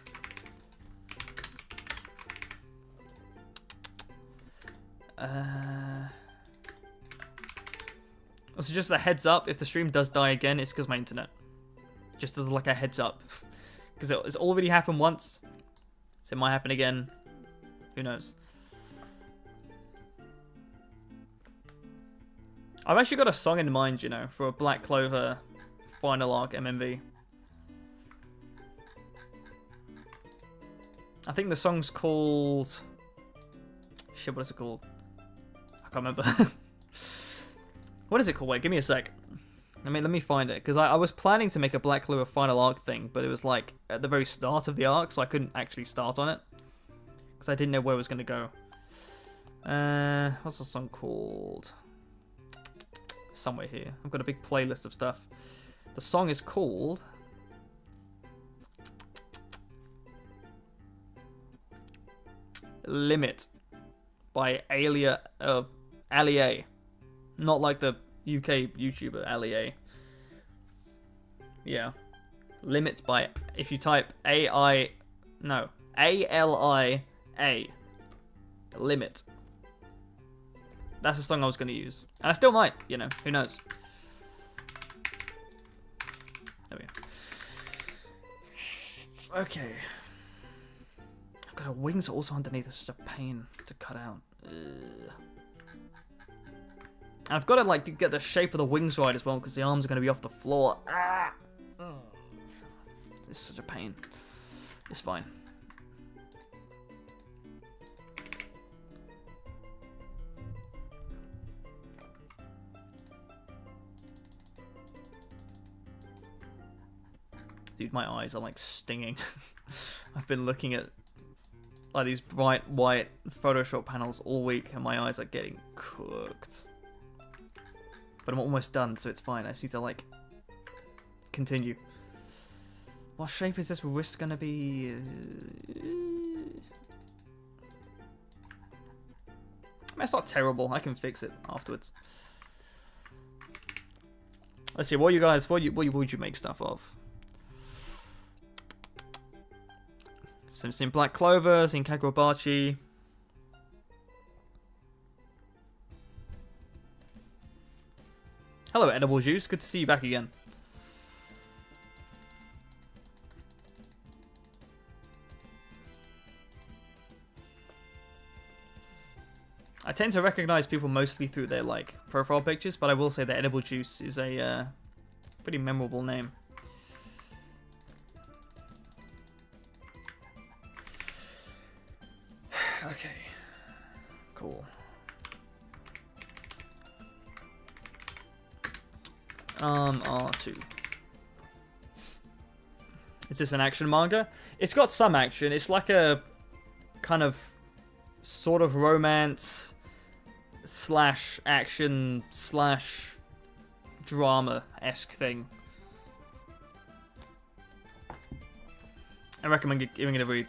Speaker 1: Also, just a heads up, if the stream does die again, it's because my internet. Just as like a heads up. Because it's already happened once. So it might happen again. Who knows? I've actually got a song in mind, you know, for a Black Clover final arc MMV. I think the song's called... Shit, what is it called? I can't remember. What is it called? Wait, give me a sec. Let me find it. Because I was planning to make a Black Clover final arc thing, but it was like at the very start of the arc, so I couldn't actually start on it. Because I didn't know where it was going to go. What's the song called? Somewhere here. I've got a big playlist of stuff. The song is called... Limit by Alia. Not like the UK YouTuber Alia. Yeah. Limit by... If you type A-L-I-A. Limit. That's the song I was going to use. And I still might, you know. Who knows? There we go. Okay. I've got wings also underneath. It's such a pain to cut out. Ugh. And I've got to, like, to get the shape of the wings right as well, because the arms are going to be off the floor. Ah! It's such a pain. It's fine. Dude, my eyes are like stinging. I've been looking at like these bright white Photoshop panels all week and my eyes are getting cooked. But I'm almost done, so it's fine. I just need to like continue. What shape is this wrist gonna be? I mean, it's not terrible. I can fix it afterwards. Let's see. What you guys? What would you make stuff of? Seen Black Clover, seen Kagurabachi. Hello, Edible Juice. Good to see you back again. I tend to recognize people mostly through their like profile pictures, but I will say that Edible Juice is a pretty memorable name. Okay. Cool. R2. Is this an action manga? It's got some action. It's like a kind of sort of romance slash action slash drama-esque thing. I recommend giving it a read.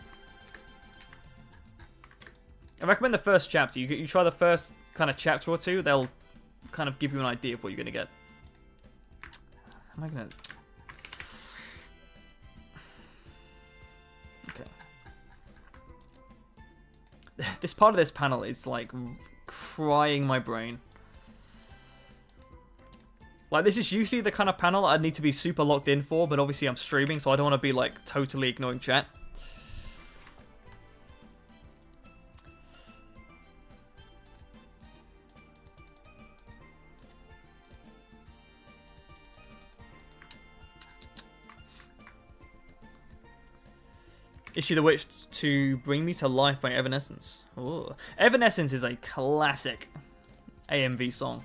Speaker 1: I recommend the first chapter. You try the first kind of chapter or two, they'll kind of give you an idea of what you're going to get. Am I going to... Okay. This part of this panel is like frying my brain. Like, this is usually the kind of panel I'd need to be super locked in for, but obviously I'm streaming, so I don't want to be like totally ignoring chat. Is she the witch to bring me to life by Evanescence? Ooh. Evanescence is a classic AMV song.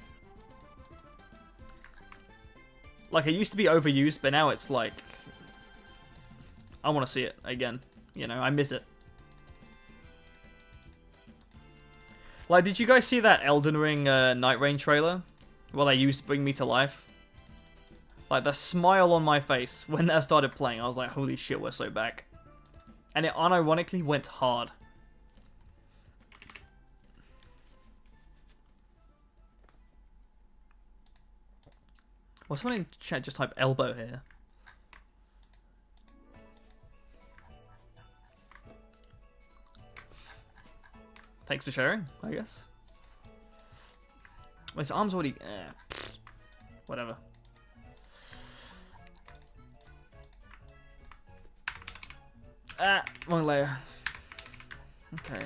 Speaker 1: Like, it used to be overused, but now it's like... I want to see it again. You know, I miss it. Like, did you guys see that Elden Ring Night Rain trailer? Well, they used Bring Me to Life. Like, the smile on my face when that started playing, I was like, holy shit, we're so back. And it unironically went hard. Well, someone in chat just type elbow here. Thanks for sharing, I guess. Wait, his arm's already... whatever. Ah, wrong layer. Okay.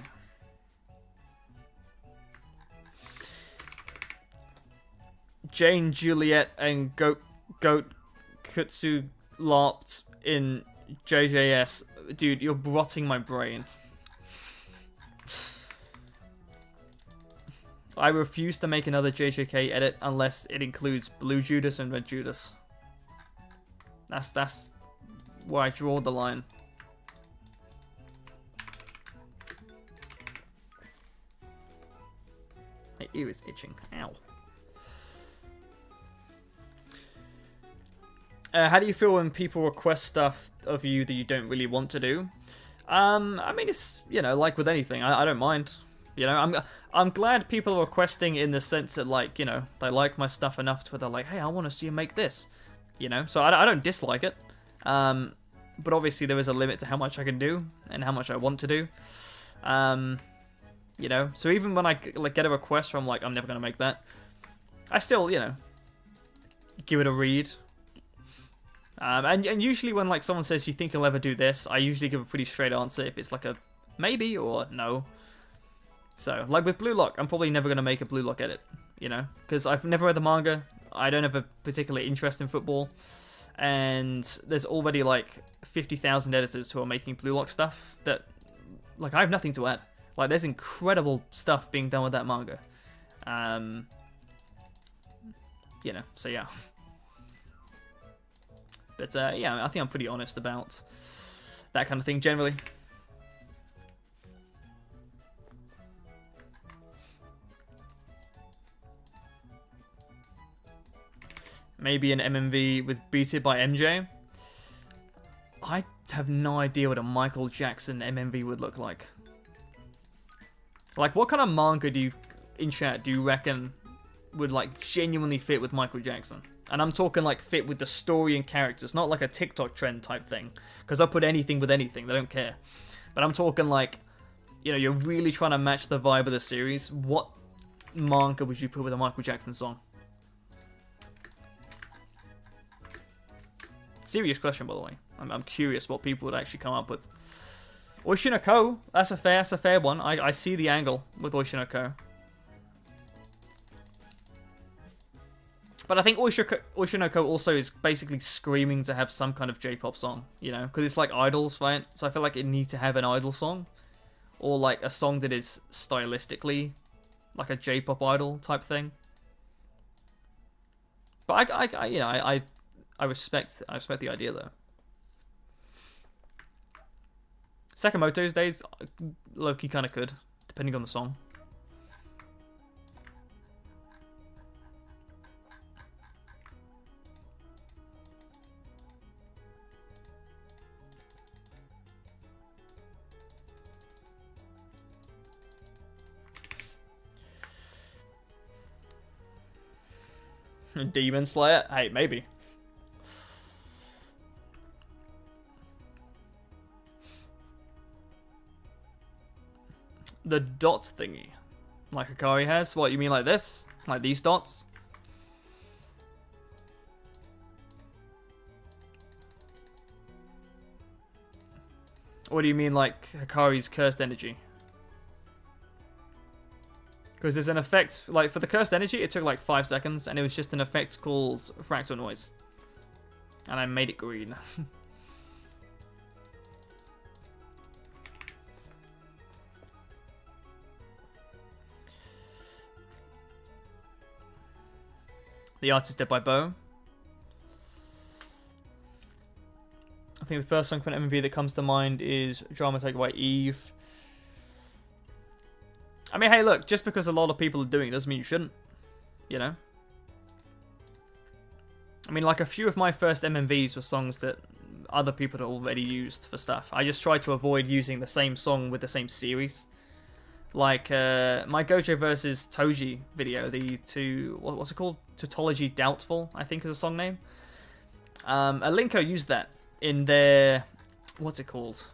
Speaker 1: Jane, Juliet, and Goat Kutsu LARPed in JJS. Dude, you're rotting my brain. I refuse to make another JJK edit unless it includes Blue Judas and Red Judas. That's where I draw the line. My ear is itching. Ow. How do you feel when people request stuff of you that you don't really want to do? I mean, it's, you know, like with anything, I don't mind. You know, I'm glad people are requesting in the sense that, like, you know, they like my stuff enough to where they're like, hey, I want to see you make this. You know, so I don't dislike it. But obviously there is a limit to how much I can do and how much I want to do. You know, so even when I like get a request from like, I'm never going to make that, I still, you know, give it a read. And usually when like someone says, you think you'll ever do this, I usually give a pretty straight answer if it's like a maybe or no. So, like with Blue Lock, I'm probably never going to make a Blue Lock edit, you know, because I've never read the manga, I don't have a particular interest in football, and there's already like 50,000 editors who are making Blue Lock stuff that, like, I have nothing to add. Like, there's incredible stuff being done with that manga. You know, so yeah. But, yeah, I think I'm pretty honest about that kind of thing generally. Maybe an MMV with Beat It by MJ. I have no idea what a Michael Jackson MMV would look like. Like, what kind of manga do you, in chat, do you reckon would, like, genuinely fit with Michael Jackson? And I'm talking, like, fit with the story and characters, not like a TikTok trend type thing. Because I'll put anything with anything, they don't care. But I'm talking, like, you know, you're really trying to match the vibe of the series. What manga would you put with a Michael Jackson song? Serious question, by the way. I'm curious what people would actually come up with. Oishinoko, that's a fair one. I see the angle with Oishinoko. But I think Oishinoko also is basically screaming to have some kind of J-pop song, you know? Because it's like idols, right? So I feel like it needs to have an idol song. or like a song that is stylistically like a J-pop idol type thing. But I respect the idea though. Sakamoto's days, Loki kind of could, depending on the song. Demon Slayer? Hey, maybe. The dot thingy. Like Hikari has? What, you mean like this? Like these dots? Or do you mean like Hikari's cursed energy? Because there's an effect, like for the cursed energy, it took like 5 seconds, and it was just an effect called fractal noise. And I made it green. The artist did by Bo. I think the first song from MMV that comes to mind is Drama Take by Eve. I mean, hey, look, just because a lot of people are doing it doesn't mean you shouldn't, you know? I mean, like, a few of my first MMVs were songs that other people had already used for stuff. I just tried to avoid using the same song with the same series. Like, my Gojo versus Toji video, what's it called? Tautology Doubtful, I think is a song name. Alinko used that in their, what's it called?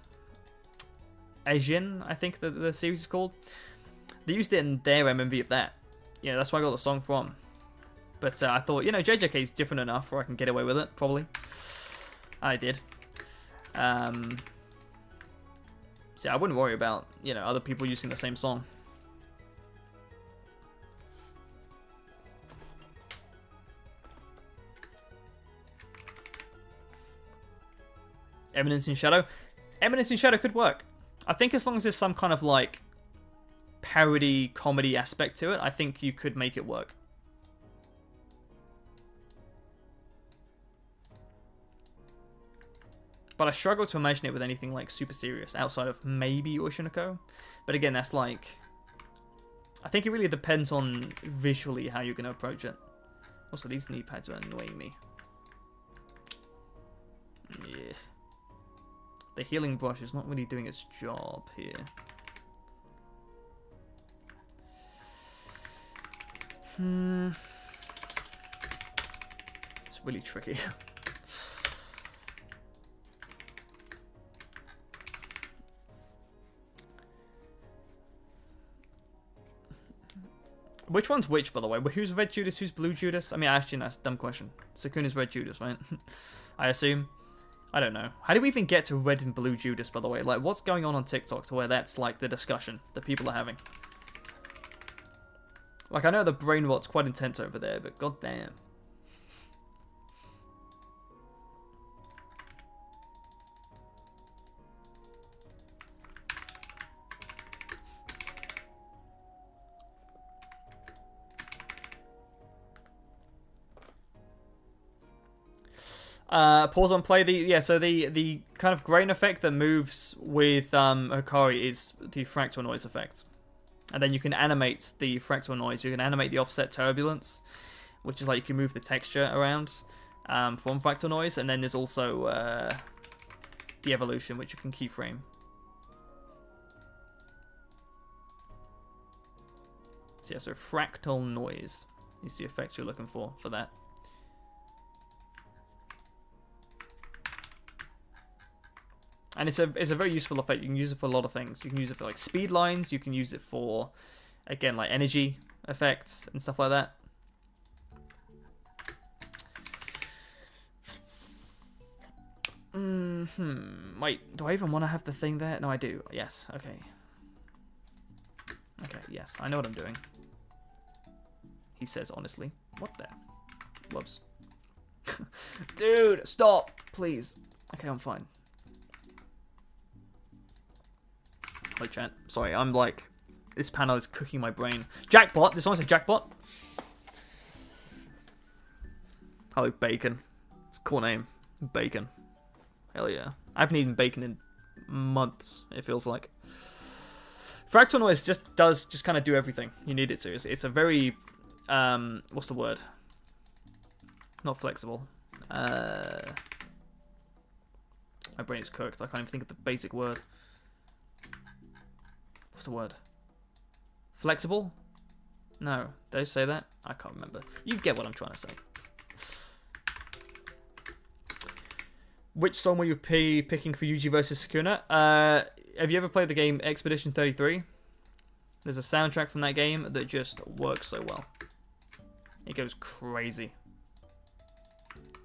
Speaker 1: Ajin, I think the series is called. They used it in their MMV of that. Yeah, that's where I got the song from. But I thought, you know, JJK is different enough where I can get away with it, probably. I did. So yeah, I wouldn't worry about, you know, other people using the same song. Eminence in Shadow. Eminence in Shadow could work. I think as long as there's some kind of, like, parody, comedy aspect to it, I think you could make it work. But I struggle to imagine it with anything, like, super serious, outside of maybe Oshinoko. But again, that's, like... I think it really depends on visually how you're going to approach it. Also, these knee pads are annoying me. Yeah. The healing brush is not really doing its job here. It's really tricky. Which one's which, by the way? Who's Red Judas, who's Blue Judas? I mean, actually, that's a dumb question. Sukuna's Red Judas, right? I assume. I don't know. How do we even get to Red and Blue Judas, by the way? Like, what's going on TikTok to where that's, like, the discussion that people are having? Like, I know the brain rot's quite intense over there, but goddamn. Pause on play. So the kind of grain effect that moves with Hikari is the fractal noise effect. And then you can animate the fractal noise. You can animate the offset turbulence, which is like you can move the texture around from fractal noise. And then there's also the evolution, which you can keyframe. So yeah, so fractal noise is the effect you're looking for that. And it's a very useful effect. You can use it for a lot of things. You can use it for like speed lines. You can use it for, again, like energy effects and stuff like that. Wait, do I even want to have the thing there? No, I do. Yes. Okay. Okay. Yes, I know what I'm doing. He says honestly. What the? Whoops. Dude, stop, please. Okay, I'm fine. Wait, chat. Sorry, I'm like... This panel is cooking my brain. Jackpot! This one said jackpot. Hello, Bacon. It's a cool name. Bacon. Hell yeah. I haven't eaten bacon in months, it feels like. Fractal noise does kind of do everything you need it to. It's a very... what's the word? Not flexible. My brain is cooked. I can't even think of the basic word. What's the word? Flexible? No. Did I say that? I can't remember. You get what I'm trying to say. Which song were you picking for Yuji versus Sukuna? Have you ever played the game Expedition 33? There's a soundtrack from that game that just works so well. It goes crazy.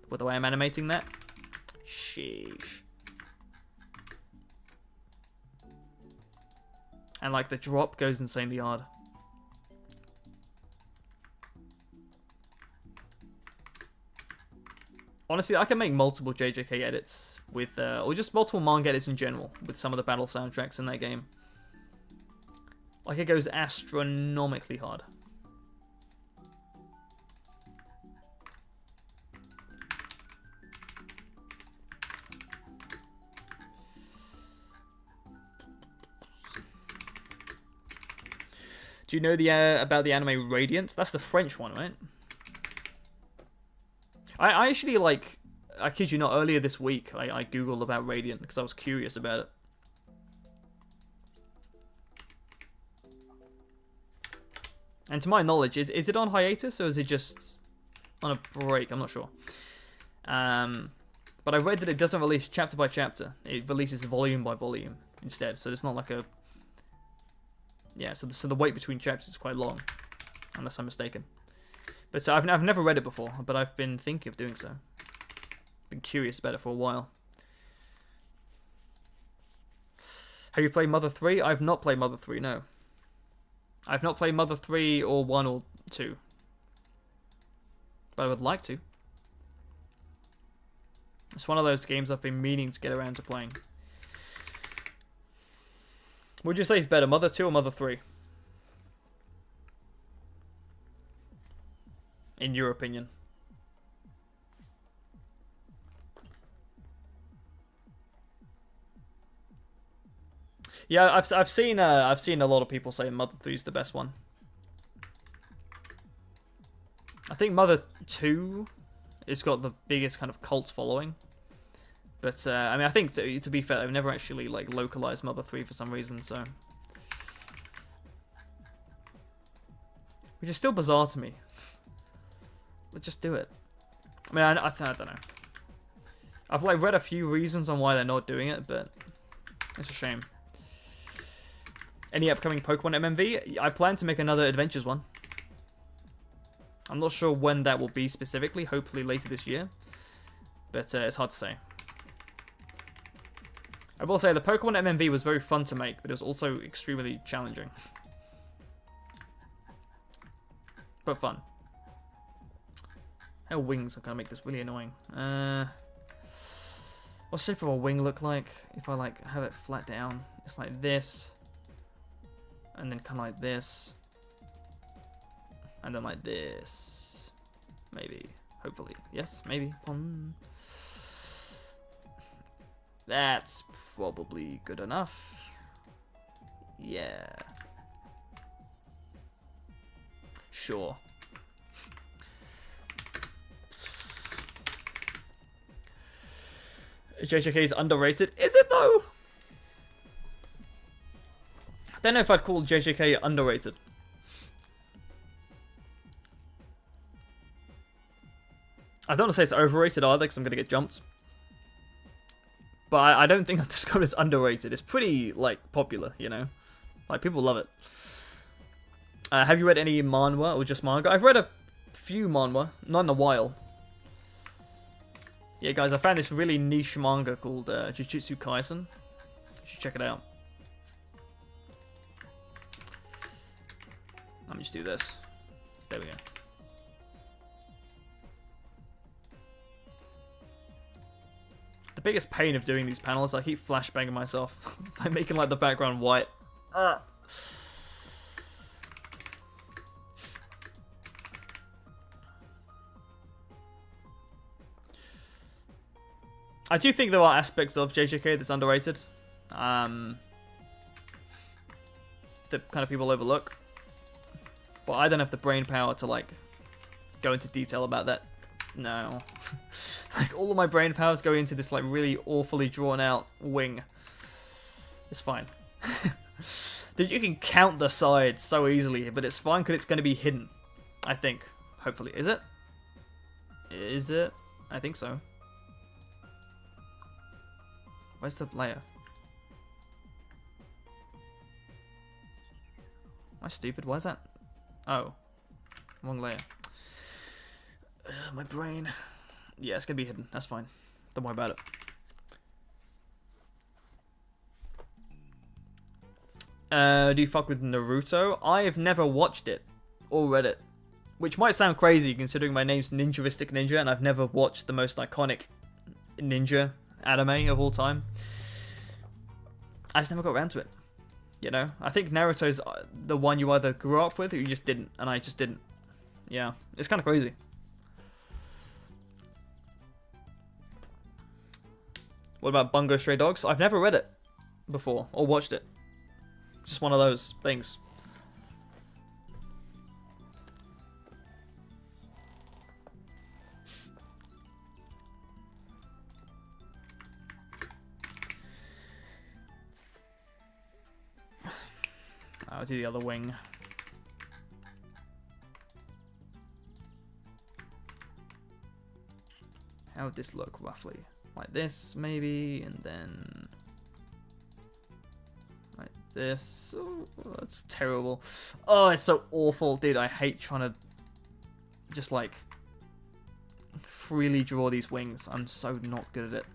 Speaker 1: With the way I'm animating that? Sheesh. And like the drop goes insanely hard. Honestly, I can make multiple JJK edits with, or just multiple manga edits in general with some of the battle soundtracks in that game. Like it goes astronomically hard. Do you know the about the anime Radiant? That's the French one, right? I actually, like, I kid you not, earlier this week, I googled about Radiant because I was curious about it. And to my knowledge, is it on hiatus or is it just on a break? I'm not sure. But I read that it doesn't release chapter by chapter. It releases volume by volume instead. So it's not like a... Yeah, so the wait between chapters is quite long, unless I'm mistaken. But I've never read it before, but I've been thinking of doing so. Been curious about it for a while. Have you played Mother 3? I've not played Mother 3, no. I've not played Mother 3 or 1 or 2. But I would like to. It's one of those games I've been meaning to get around to playing. Would you say it's better, Mother 2 or Mother 3? In your opinion. Yeah, I've seen a lot of people say Mother 3 is the best one. I think Mother 2 has got the biggest kind of cult following. But I mean, I think to be fair, I've never actually like localized Mother 3 for some reason, so which is still bizarre to me. But just do it. I mean, I don't know. I've like read a few reasons on why they're not doing it, but it's a shame. Any upcoming Pokemon MMV? I plan to make another Adventures one. I'm not sure when that will be specifically. Hopefully later this year, but it's hard to say. I will say the Pokemon MMV was very fun to make, but it was also extremely challenging. But fun. How wings are gonna make this really annoying. What shape of a wing look like if I like have it flat down? It's like this, and then kind of like this, and then like this. Maybe, hopefully, yes, maybe. That's probably good enough. Yeah. Sure. JJK is underrated. Is it though? I don't know if I'd call JJK underrated. I don't want to say it's overrated either because I'm going to get jumped. But I don't think I'd describe it as underrated. It's pretty, like, popular, you know? Like, people love it. Have you read any manhwa or just manga? I've read a few manhwa, not in a while. Yeah, guys, I found this really niche manga called Jujutsu Kaisen. You should check it out. Let me just do this. There we go. The biggest pain of doing these panels, I keep flashbanging myself by making like the background white. I do think there are aspects of JJK that's underrated. That kind of people overlook. But I don't have the brain power to, like, go into detail about that. No. Like, all of my brain powers go into this, like, really awfully drawn out wing. It's fine. Dude, you can count the sides so easily, but it's fine because it's going to be hidden. I think. Hopefully. Is it? Is it? I think so. Where's the layer? Am I stupid? Why is that? Oh. Wrong layer. My brain. Yeah, it's going to be hidden. That's fine. Don't worry about it. Do you fuck with Naruto? I have never watched it or read it, which might sound crazy considering my name's Ninjavistic Ninja and I've never watched the most iconic ninja anime of all time. I just never got around to it. You know, I think Naruto's the one you either grew up with or you just didn't, and I just didn't. Yeah, it's kind of crazy. What about Bungo Stray Dogs? I've never read it before or watched it. Just one of those things. I'll do the other wing. How would this look roughly? Like this, maybe, and then like this. Oh, that's terrible. Oh, it's so awful, dude. I hate trying to just like freely draw these wings. I'm so not good at it.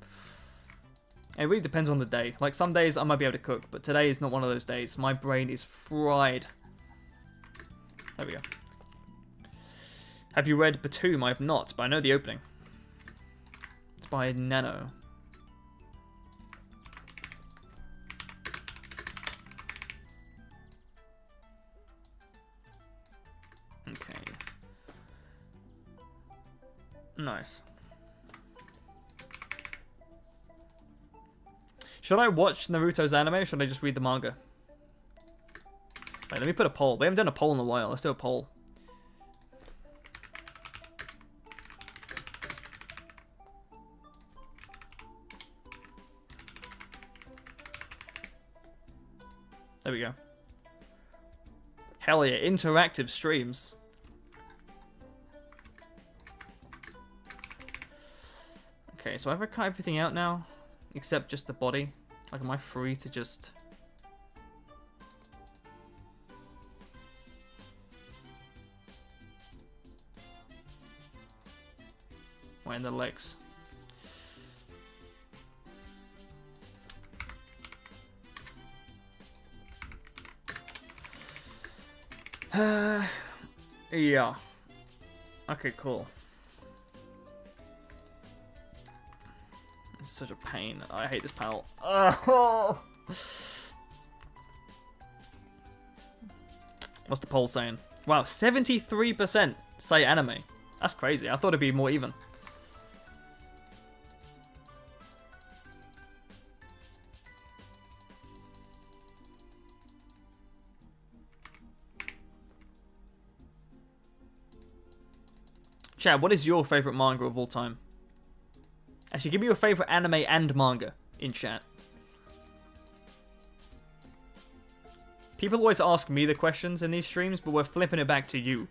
Speaker 1: It really depends on the day. Like, some days I might be able to cook, but today is not one of those days. My brain is fried. There we go. Have you read Batum? I have not, but I know the opening. It's by Nano. Okay. Nice. Should I watch Naruto's anime or should I just read the manga? Wait, let me put a poll. We haven't done a poll in a while. Let's do a poll. There we go. Hell yeah, interactive streams. Okay, so I've cut everything out now, except just the body. Like, am I free to just... Wait, in the legs. Yeah. Okay, cool. It's such a pain. I hate this panel. Oh. What's the poll saying? Wow, 73% say anime. That's crazy. I thought it'd be more even. Chad, what is your favorite manga of all time? Actually, give me your favorite anime and manga in chat. People always ask me the questions in these streams, but we're flipping it back to you.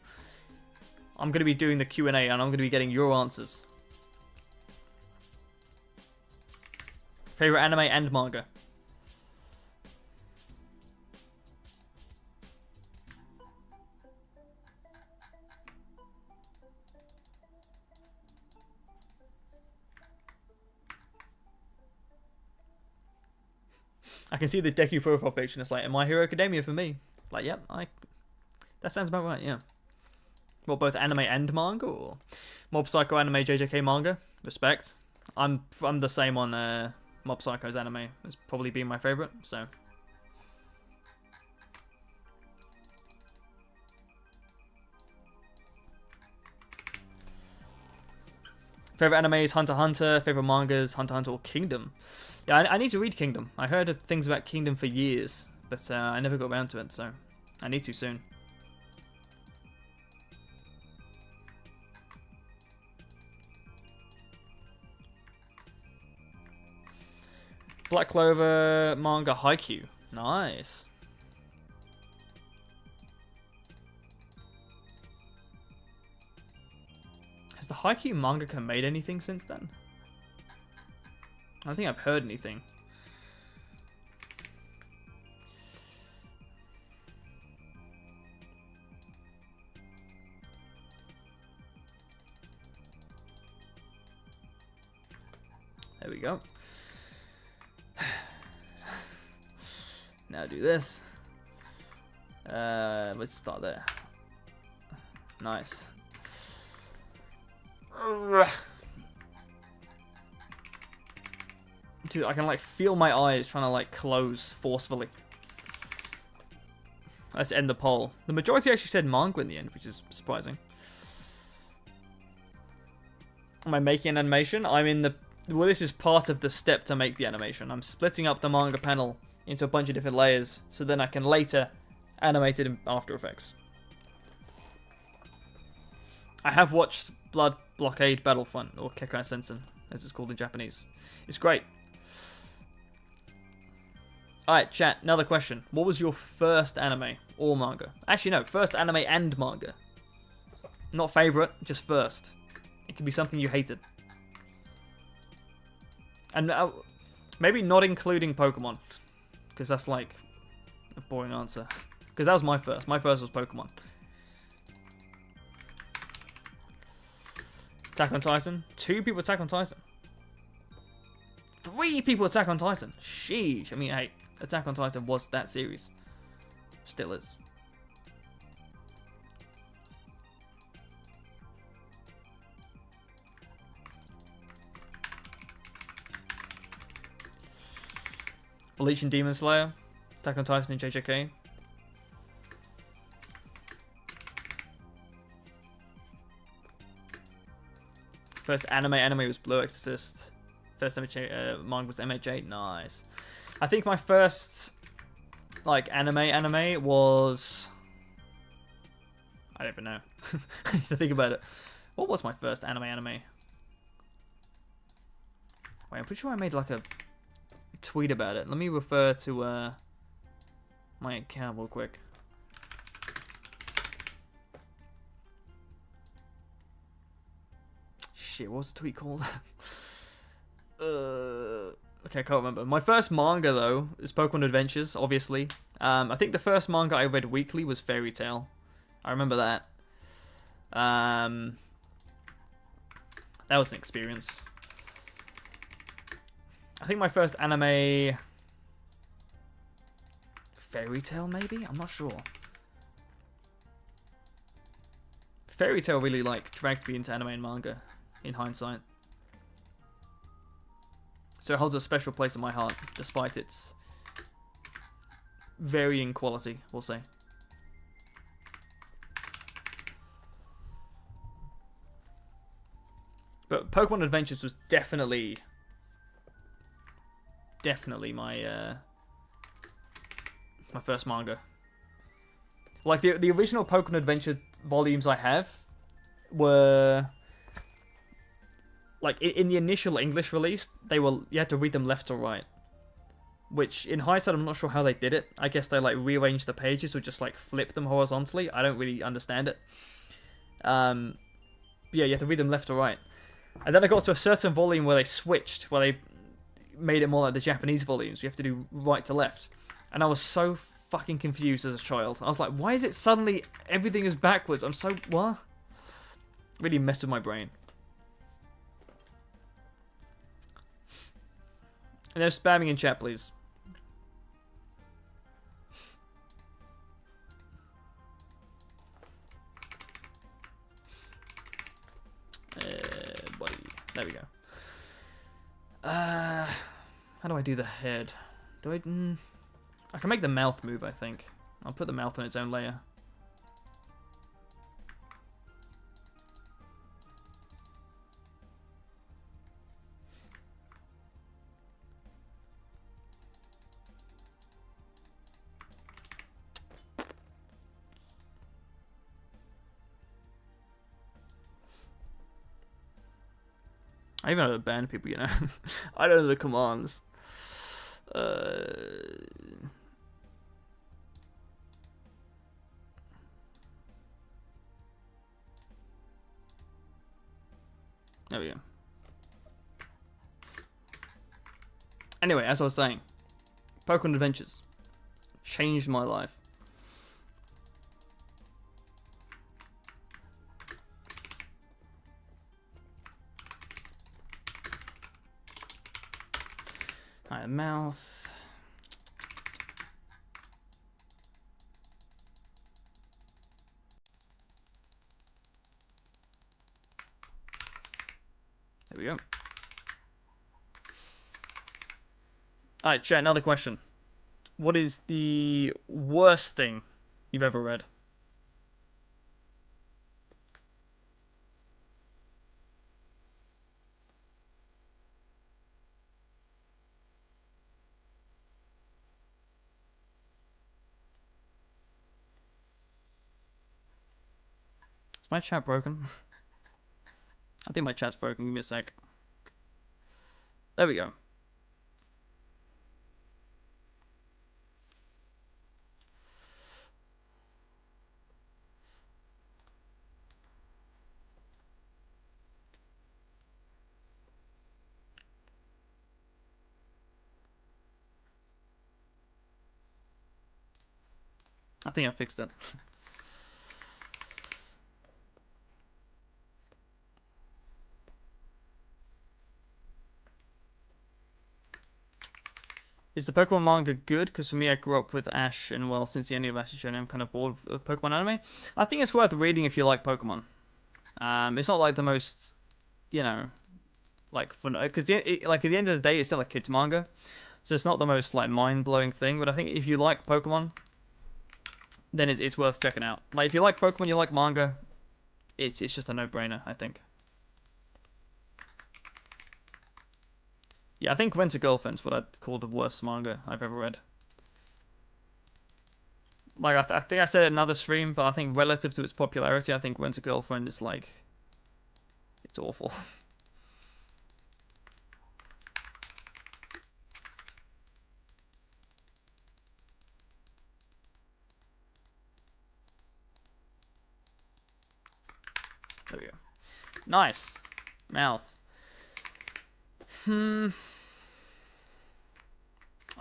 Speaker 1: I'm going to be doing the Q&A and I'm going to be getting your answers. Favorite anime and manga. I can see the Deku profile picture and it's like, My Hero Academia for me. Like, yep, that sounds about right, yeah. Well, both anime and manga, or Mob Psycho anime, JJK manga? Respect. I'm the same on Mob Psycho's anime. It's probably been my favorite, so. Favorite anime is Hunter x Hunter. Favorite mangas, Hunter x Hunter or Kingdom. Yeah, I need to read Kingdom. I heard of things about Kingdom for years, but I never got around to it, so I need to soon. Black Clover manga Haikyuu. Nice. Has the Haikyuu mangaka made anything since then? I don't think I've heard anything. There we go. Now do this. Let's start there. Nice. Dude, I can like feel my eyes trying to like close forcefully. Let's end the poll. The majority actually said manga in the end, which is surprising. Am I making an animation? I'm in the... Well, this is part of the step to make the animation. I'm splitting up the manga panel into a bunch of different layers, so then I can later animate it in After Effects. I have watched Blood Blockade Battlefront, or Kekai Sensen, as it's called in Japanese. It's great. Alright, chat, another question. What was your first anime or manga? Actually, no, first anime and manga. Not favourite, just first. It could be something you hated. And maybe not including Pokemon, because that's like a boring answer. Because that was my first. My first was Pokemon. Attack on Titan. 2 people Attack on Titan. 3 people Attack on Titan. Sheesh. I mean, hey, Attack on Titan was that series. Still is. Bleach and Demon Slayer. Attack on Titan and JJK. First anime was Blue Exorcist. First manga was MHA. Nice. I think my first like anime was... I don't even know. I need to think about it. What was my first anime? Wait, I'm pretty sure I made like a tweet about it. Let me refer to my account real quick. Shit, what was the tweet called? Okay, I can't remember. My first manga though is Pokemon Adventures, obviously. I think the first manga I read weekly was Fairy Tail. I remember that. That was an experience. I think my first anime... Fairy Tail, maybe? I'm not sure. Fairy Tail really, like, dragged me into anime and manga, in hindsight. So it holds a special place in my heart, despite its varying quality, we'll say. But Pokemon Adventures was definitely my my first manga. Like the original Pokemon Adventure volumes I have were like in the initial English release, you had to read them left to right. Which in hindsight I'm not sure how they did it. I guess they like rearranged the pages or just like flip them horizontally. I don't really understand it. But yeah, you have to read them left to right. And then I got to a certain volume where they switched, where they made it more like the Japanese volumes. You have to do right to left. And I was so fucking confused as a child. I was like, why is it suddenly everything is backwards? I'm so... what? Really messed with my brain. And they're spamming in chat, please. Buddy. There we go. How do I do the head? Do I... I can make the mouth move, I think. I'll put the mouth on its own layer. I even know how to ban people, you know. I don't know the commands. There we go. Anyway, as I was saying, Pokemon Adventures changed my life. Alright, mouth. There we go. Alright, chat, another question. What is the worst thing you've ever read? Is my chat broken? I think my chat's broken. Give me a sec. There we go. I think I fixed it. Is the Pokemon manga good? Because for me, I grew up with Ash, and well, since the ending of Ash's journey, I'm kind of bored of Pokemon anime. I think it's worth reading if you like Pokemon. It's not like the most, you know, like fun, because like at the end of the day, it's still a kids manga, so it's not the most like mind-blowing thing. But I think if you like Pokemon, then it's worth checking out. Like if you like Pokemon, you like manga, it's just a no-brainer, I think. Yeah, I think Rent a Girlfriend's what I'd call the worst manga I've ever read. Like I think I said it in another stream, but I think relative to its popularity, I think Rent a Girlfriend is like, it's awful. There we go. Nice. Mouth.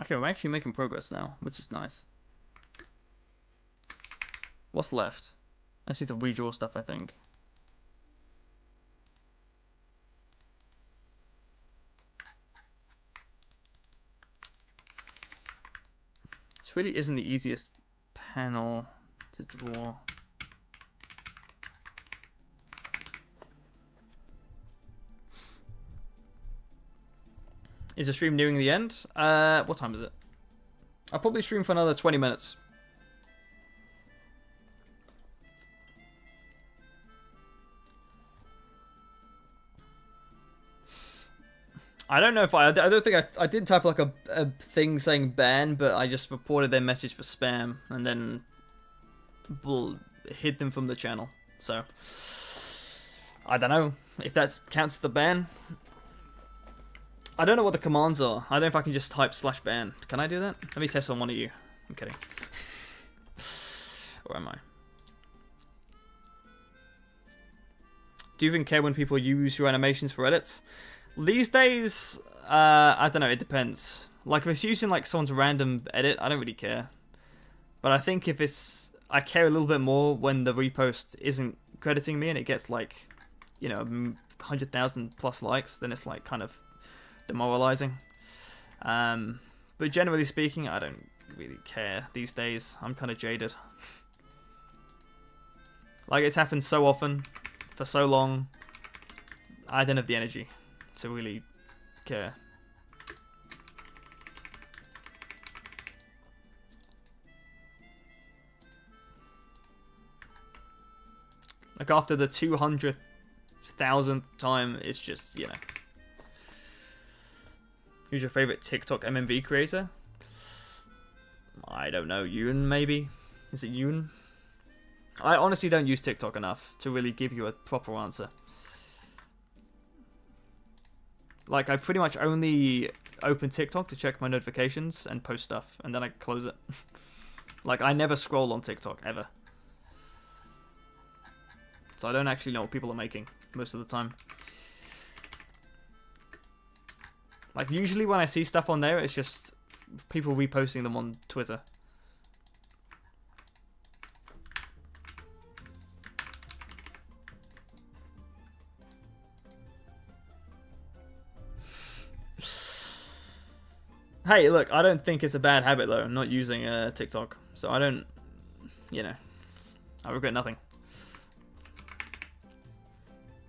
Speaker 1: Okay, we're actually making progress now, which is nice. What's left? I just need to redraw stuff, I think. This really isn't the easiest panel to draw. Is the stream nearing the end? What time is it? I'll probably stream for another 20 minutes. I don't know if I don't think I did type like a thing saying ban, but I just reported their message for spam and then hid them from the channel. So I don't know if that counts as the ban. I don't know what the commands are. I don't know if I can just type /ban. Can I do that? Let me test on one of you. I'm kidding. Or am I? Do you even care when people use your animations for edits? These days, I don't know, it depends. Like, if it's using, like, someone's random edit, I don't really care. But I think if it's... I care a little bit more when the repost isn't crediting me and it gets, like, you know, 100,000 plus likes, then it's, like, kind of demoralizing. But generally speaking, I don't really care these days. I'm kind of jaded. Like, it's happened so often, for so long, I don't have the energy to really care. Like after the 200,000th time, it's just, you know. Who's your favorite TikTok MMV creator? I don't know, Yoon maybe? Is it Yoon? I honestly don't use TikTok enough to really give you a proper answer. Like, I pretty much only open TikTok to check my notifications and post stuff, and then I close it. Like, I never scroll on TikTok, ever. So I don't actually know what people are making most of the time. Like, usually when I see stuff on there, it's just people reposting them on Twitter. Hey, look, I don't think it's a bad habit, though, not using TikTok. So I don't, you know, I regret nothing.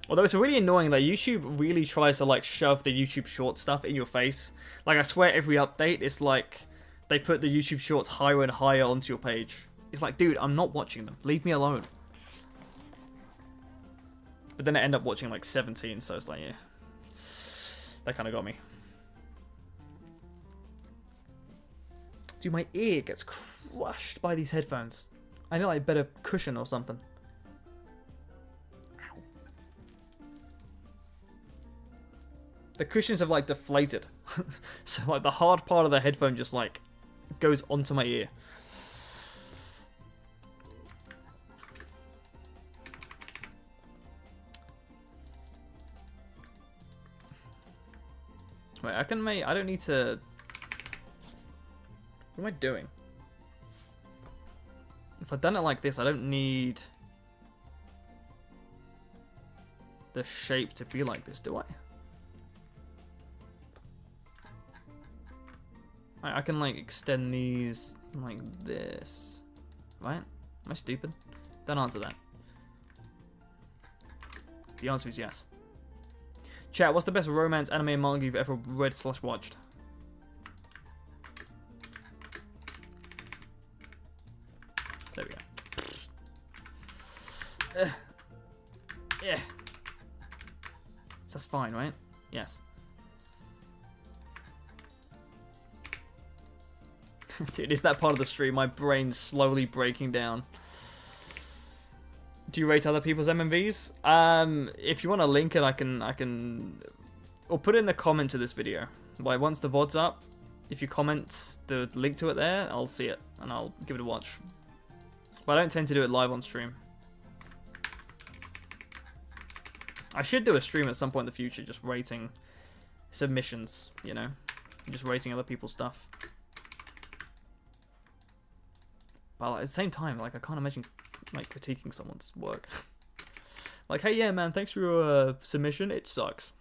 Speaker 1: Although it's really annoying that YouTube really tries to, like, shove the YouTube short stuff in your face. Like, I swear every update, it's like they put the YouTube shorts higher and higher onto your page. It's like, dude, I'm not watching them. Leave me alone. But then I end up watching, like, 17, so it's like, yeah. That kind of got me. Dude, my ear gets crushed by these headphones. I need, like, a better cushion or something. Ow. The cushions have, like, deflated. So, like, the hard part of the headphone just, like, goes onto my ear. Wait, I can make... I don't need to... What am I doing? If I'd done it like this, I don't need the shape to be like this, do I? I can, like, extend these like this. Right? Am I stupid? Don't answer that. The answer is yes. Chat, what's the best romance anime and manga you've ever read/watched? There we go. Yeah. That's fine, right? Yes. Dude, is that part of the stream? My brain's slowly breaking down. Do you rate other people's MMVs? If you want to link it, I can, or put it in the comment to this video. Like, once the VOD's up, if you comment the link to it there, I'll see it and I'll give it a watch. But I don't tend to do it live on stream. I should do a stream at some point in the future, just rating submissions, you know? Just rating other people's stuff. But at the same time, like, I can't imagine, like, critiquing someone's work. Like, hey, yeah, man, thanks for your submission. It sucks.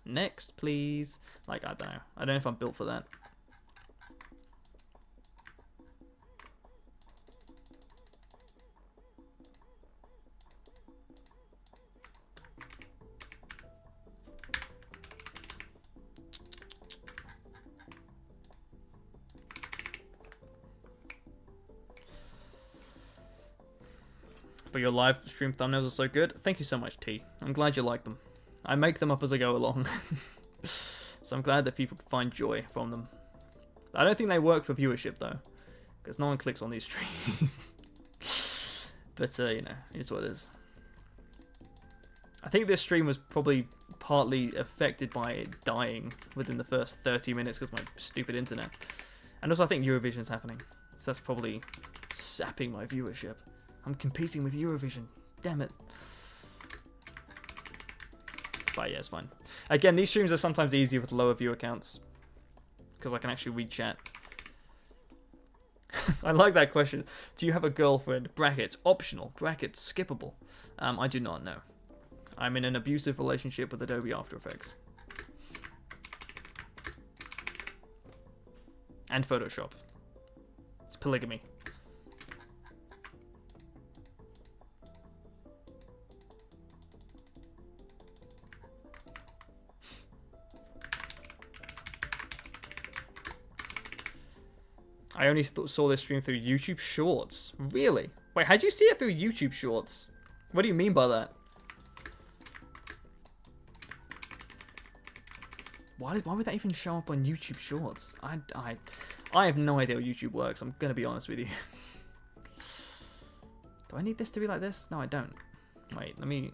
Speaker 1: Next, please. Like, I don't know. I don't know if I'm built for that. But your live stream thumbnails are so good. Thank you so much, T. I'm glad you like them. I make them up as I go along. So I'm glad that people find joy from them. I don't think they work for viewership, though. Because no one clicks on these streams. But, you know, it's what it is. I think this stream was probably partly affected by it dying within the first 30 minutes because of my stupid internet. And also I think Eurovision's happening. So that's probably sapping my viewership. I'm competing with Eurovision. Damn it. But yeah, it's fine. Again, these streams are sometimes easier with lower viewer counts. Because I can actually read chat. I like that question. Do you have a girlfriend? Brackets. Optional. Brackets. Skippable. I do not know. I'm in an abusive relationship with Adobe After Effects. And Photoshop. It's polygamy. I only saw this stream through YouTube Shorts. Really? Wait, how'd you see it through YouTube Shorts? What do you mean by that? Why would that even show up on YouTube Shorts? I have no idea how YouTube works. I'm gonna be honest with you. Do I need this to be like this? No, I don't. Wait, let me...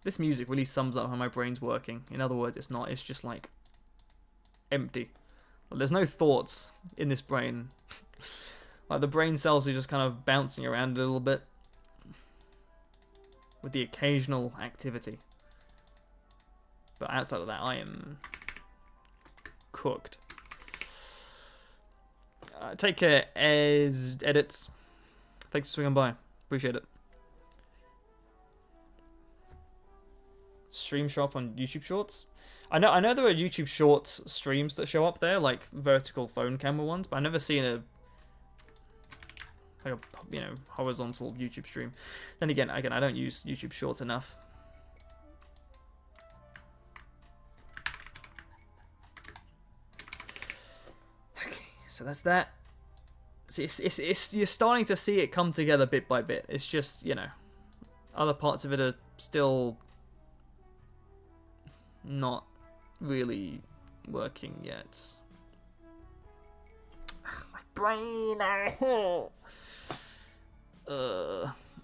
Speaker 1: This music really sums up how my brain's working. In other words, it's not. It's just like empty. Like, there's no thoughts in this brain. Like the brain cells are just kind of bouncing around a little bit with the occasional activity. But outside of that, I am cooked. Take care, as edits. Thanks for swinging by. Appreciate it. Stream show up on YouTube Shorts. I know there are YouTube Shorts streams that show up there, like vertical phone camera ones, but I've never seen a horizontal YouTube stream. Then again, I don't use YouTube Shorts enough. Okay, so that's that. So it's you're starting to see it come together bit by bit. It's just, you know, other parts of it are still not really working yet. My brain.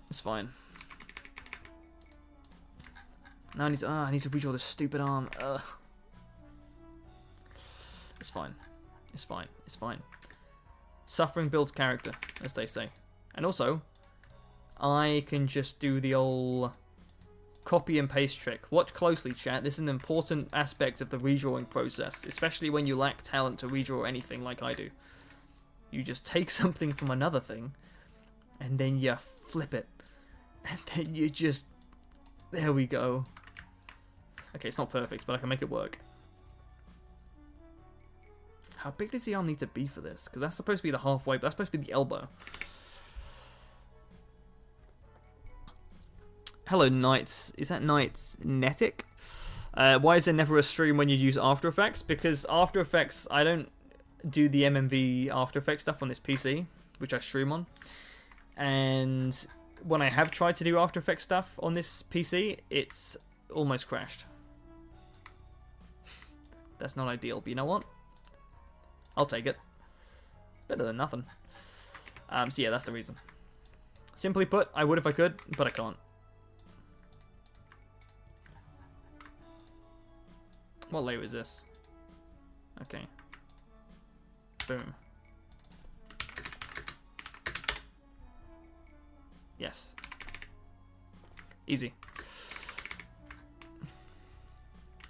Speaker 1: It's fine. Now I need to redraw this stupid arm. It's fine. It's fine. It's fine. Suffering builds character, as they say. And also, I can just do the old copy and paste trick. Watch closely, chat. This is an important aspect of the redrawing process, especially when you lack talent to redraw anything like I do. You just take something from another thing, and then you flip it. And then you just... There we go. Okay, it's not perfect, but I can make it work. How big does the arm need to be for this? Because that's supposed to be the halfway, but that's supposed to be the elbow. Hello, Knights. Is that Knights Netic? Why is there never a stream when you use After Effects? Because After Effects, I don't do the MMV After Effects stuff on this PC, which I stream on. And when I have tried to do After Effects stuff on this PC, it's almost crashed. That's not ideal, but you know what? I'll take it. Better than nothing. So yeah, that's the reason. Simply put, I would if I could, but I can't. What layer is this? Okay. Boom. Yes. Easy.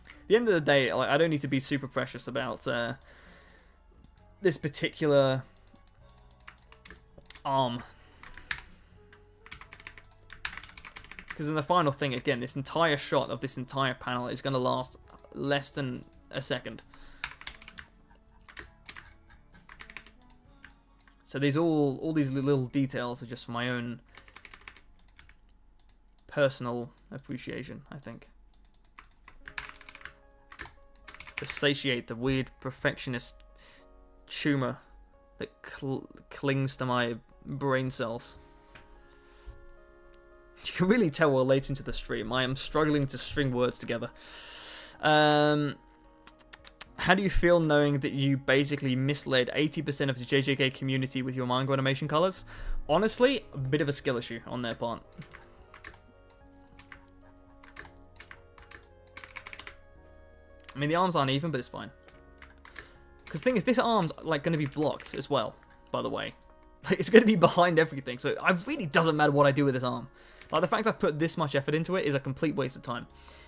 Speaker 1: At the end of the day, like, I don't need to be super precious about this particular arm. Because in the final thing, again, this entire shot of this entire panel is going to last less than a second. So these all these little details are just for my own personal appreciation, I think. To satiate the weird perfectionist tumor that clings to my brain cells. You can really tell we're late into the stream. I am struggling to string words together. How do you feel knowing that you basically misled 80% of the JJK community with your manga animation colors? Honestly, a bit of a skill issue on their part. I mean, the arms aren't even, but it's fine. Because the thing is, this arm's like going to be blocked as well, by the way. Like, it's going to be behind everything, so it really doesn't matter what I do with this arm. Like, the fact I've put this much effort into it is a complete waste of time.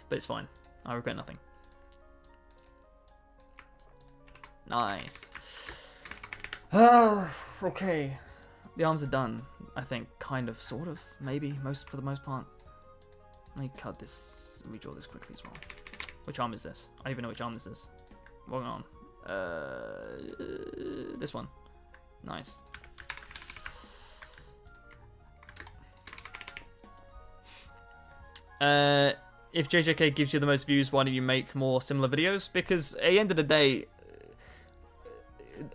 Speaker 1: But it's fine. I regret nothing. Nice. Okay. The arms are done, I think. Kind of, sort of, maybe, for the most part. Let me cut this, redraw this quickly as well. Which arm is this? I don't even know which arm this is. Wrong arm. This one. Nice. If JJK gives you the most views, why don't you make more similar videos? Because at the end of the day,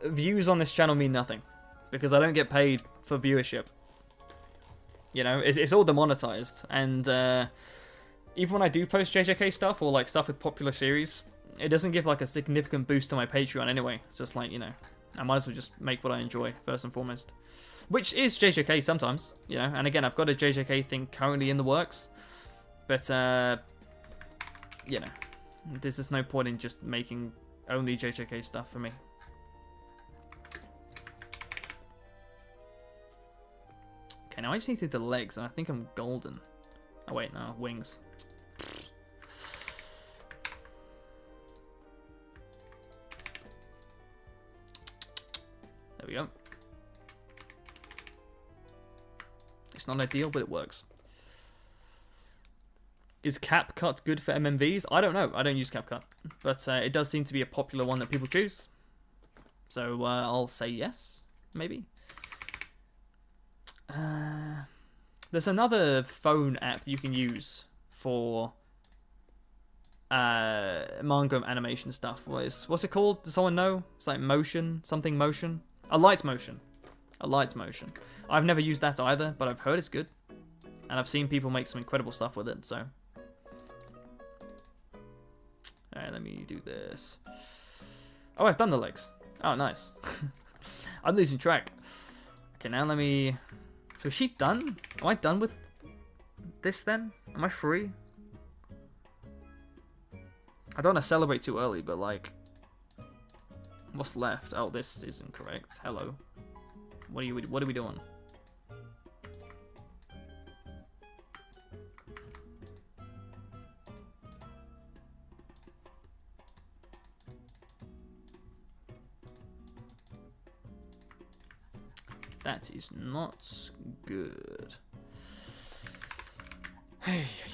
Speaker 1: views on this channel mean nothing. Because I don't get paid for viewership. You know, it's all demonetized. And even when I do post JJK stuff, or like stuff with popular series, it doesn't give like a significant boost to my Patreon anyway. It's just like, you know, I might as well just make what I enjoy first and foremost. Which is JJK sometimes, you know. And again, I've got a JJK thing currently in the works. But, you know, there's just no point in just making only JJK stuff for me. Okay, now I just need to do the legs, and I think I'm golden. Oh wait, no, wings. There we go. It's not ideal, but it works. Is CapCut good for MMVs? I don't know. I don't use CapCut. But it does seem to be a popular one that people choose. So I'll say yes, maybe. There's another phone app that you can use for manga animation stuff. What's it called? Does someone know? It's like Motion, something Motion. A Light Motion. A Light Motion. I've never used that either, but I've heard it's good. And I've seen people make some incredible stuff with it, so. Alright, let me do this. Oh, I've done the legs. Oh, nice. I'm losing track. Okay, now let me... So is she done? Am I done with this then? Am I free? I don't want to celebrate too early, but like... What's left? Oh, this isn't correct. Hello. What are we doing? That is not good. Hey, yeah.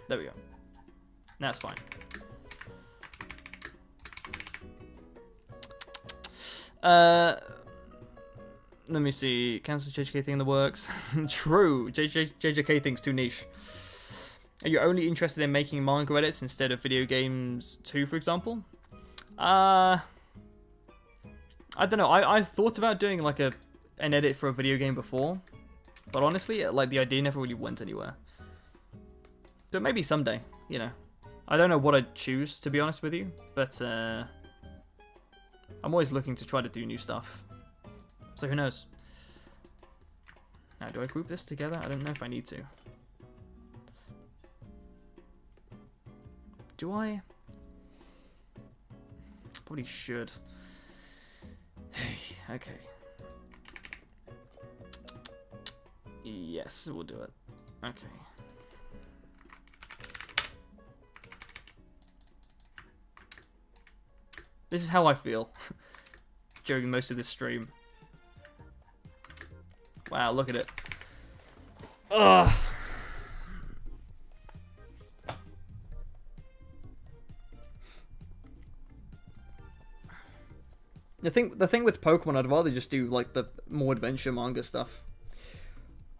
Speaker 1: There we go. That's fine. Let me see. Cancel JJK thing in the works. True. JJK thing's too niche. Are you only interested in making manga edits instead of video games too, for example? I don't know. I thought about doing like an edit for a video game before, but honestly, like the idea never really went anywhere. But maybe someday, you know. I don't know what I'd choose, to be honest with you, but I'm always looking to try to do new stuff. So who knows? Now, do I group this together? I don't know if I need to. Do I? Probably should. Hey, okay. Yes, we'll do it. Okay. This is how I feel during most of this stream. Wow, look at it. Ugh. The thing with Pokemon, I'd rather just do like the more adventure manga stuff.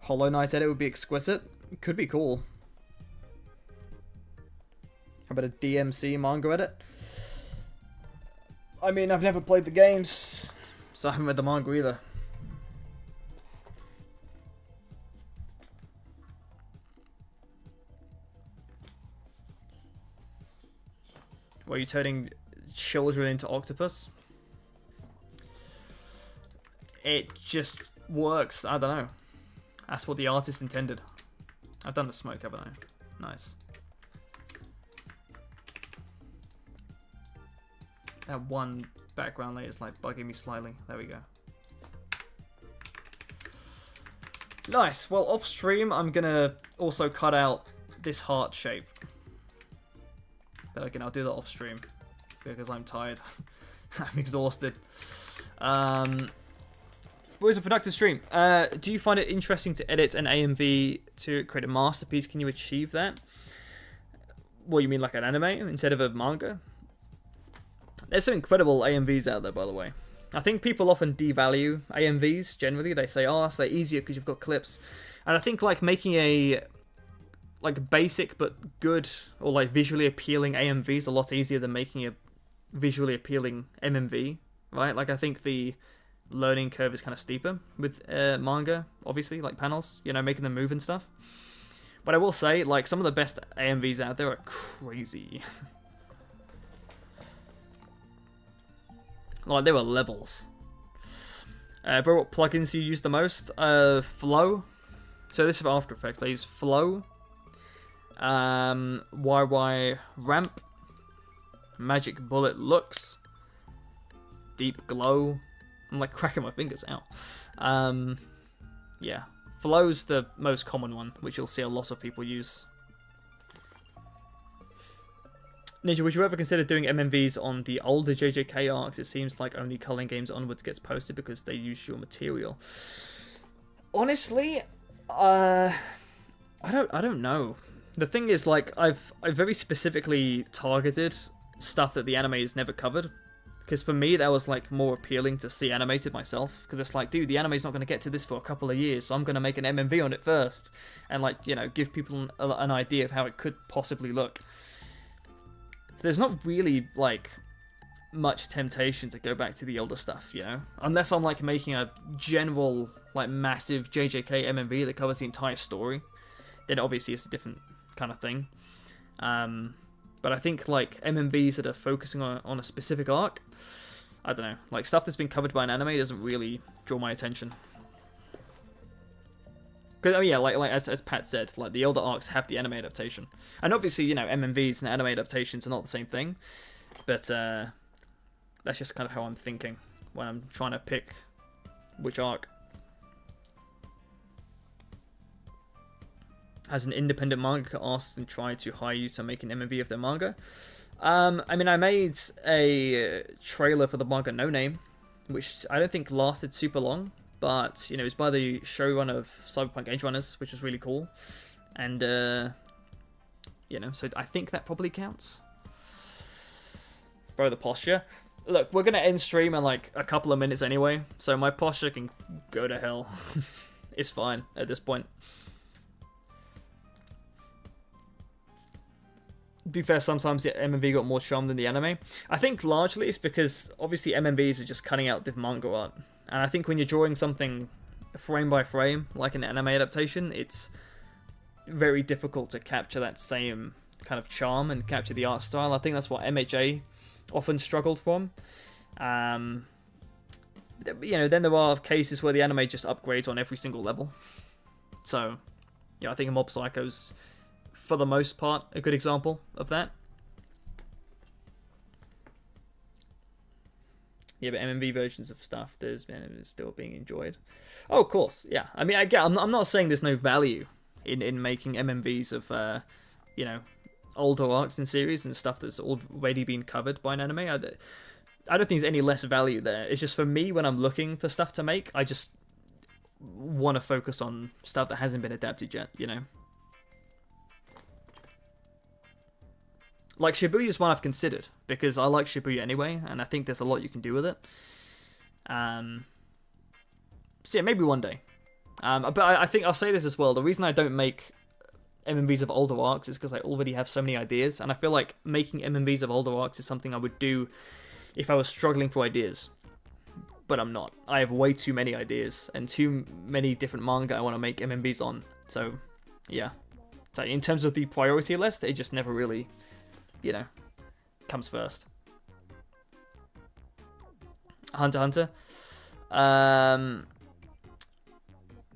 Speaker 1: Hollow Knight edit would be exquisite. It could be cool. How about a DMC manga edit? I mean, I've never played the games, so I haven't read the manga either. Were you turning children into octopus? It just works. I don't know. That's what the artist intended. I've done the smoke, haven't I? Nice. That one background layer is like bugging me slightly. There we go. Nice. Well, off stream, I'm gonna also cut out this heart shape. But again, I'll do that off stream because I'm tired. I'm exhausted. It was a productive stream. Do you find it interesting to edit an AMV to create a masterpiece? Can you achieve that? What, you mean like an anime instead of a manga? There's some incredible AMVs out there, by the way. I think people often devalue AMVs, generally. They say, oh, that's easier because you've got clips. And I think like making a like basic but good or like visually appealing AMV is a lot easier than making a visually appealing MMV, right? Like I think the learning curve is kind of steeper with manga, obviously, like panels, you know, making them move and stuff. But I will say, like, some of the best AMVs out there are crazy. Like, there were levels. Bro, what plugins do you use the most? Flow. So this is for After Effects. I use Flow, YY Ramp, Magic Bullet Looks, Deep Glow. I'm like cracking my fingers out. Yeah, Flow's the most common one, which you'll see a lot of people use. Ninja, would you ever consider doing MMVs on the older JJK arcs? It seems like only Culling Games onwards gets posted because they use your material. Honestly, I don't know. The thing is, like, I've very specifically targeted stuff that the anime has never covered. Because for me, that was, like, more appealing to see animated myself. Because it's like, dude, the anime's not going to get to this for a couple of years, so I'm going to make an MMV on it first. And, like, you know, give people an idea of how it could possibly look. So there's not really, like, much temptation to go back to the older stuff, you know? Unless I'm, like, making a general, like, massive JJK MMV that covers the entire story. Then obviously it's a different kind of thing. But I think, like, MMVs that are focusing on a specific arc, I don't know. Like, stuff that's been covered by an anime doesn't really draw my attention. Because, oh yeah, like as Pat said, like, the older arcs have the anime adaptation. And obviously, you know, MMVs and anime adaptations are not the same thing. But, that's just kind of how I'm thinking when I'm trying to pick which arc. Has an independent manga asked and tried to hire you to make an MMV of their manga? I mean, I made a trailer for the manga No Name, which I don't think lasted super long, but, you know, it's by the showrunner of Cyberpunk Edge Runners, which was really cool. And, you know, so I think that probably counts. Bro, the posture. Look, we're going to end stream in, like, a couple of minutes anyway, so my posture can go to hell. It's fine at this point. To be fair, sometimes the MMV got more charm than the anime. I think largely it's because obviously MMVs are just cutting out the manga art. And I think when you're drawing something frame by frame, like an anime adaptation, it's very difficult to capture that same kind of charm and capture the art style. I think that's what MHA often struggled from. You know, then there are cases where the anime just upgrades on every single level. So, yeah, I think Mob Psycho's, for the most part, a good example of that. Yeah, but MMV versions of stuff is still being enjoyed. Oh, of course, yeah. I mean, again, I'm not saying there's no value in making MMVs of, you know, older arcs and series and stuff that's already been covered by an anime. I don't think there's any less value there. It's just for me, when I'm looking for stuff to make, I just want to focus on stuff that hasn't been adapted yet, you know? Like, Shibuya's one I've considered, because I like Shibuya anyway, and I think there's a lot you can do with it. So yeah, maybe one day. But I think I'll say this as well, the reason I don't make MMVs of older arcs is because I already have so many ideas, and I feel like making MMVs of older arcs is something I would do if I was struggling for ideas. But I'm not. I have way too many ideas, and too many different manga I want to make MMVs on. So, yeah. So in terms of the priority list, it just never really, you know, comes first. Hunter x Hunter.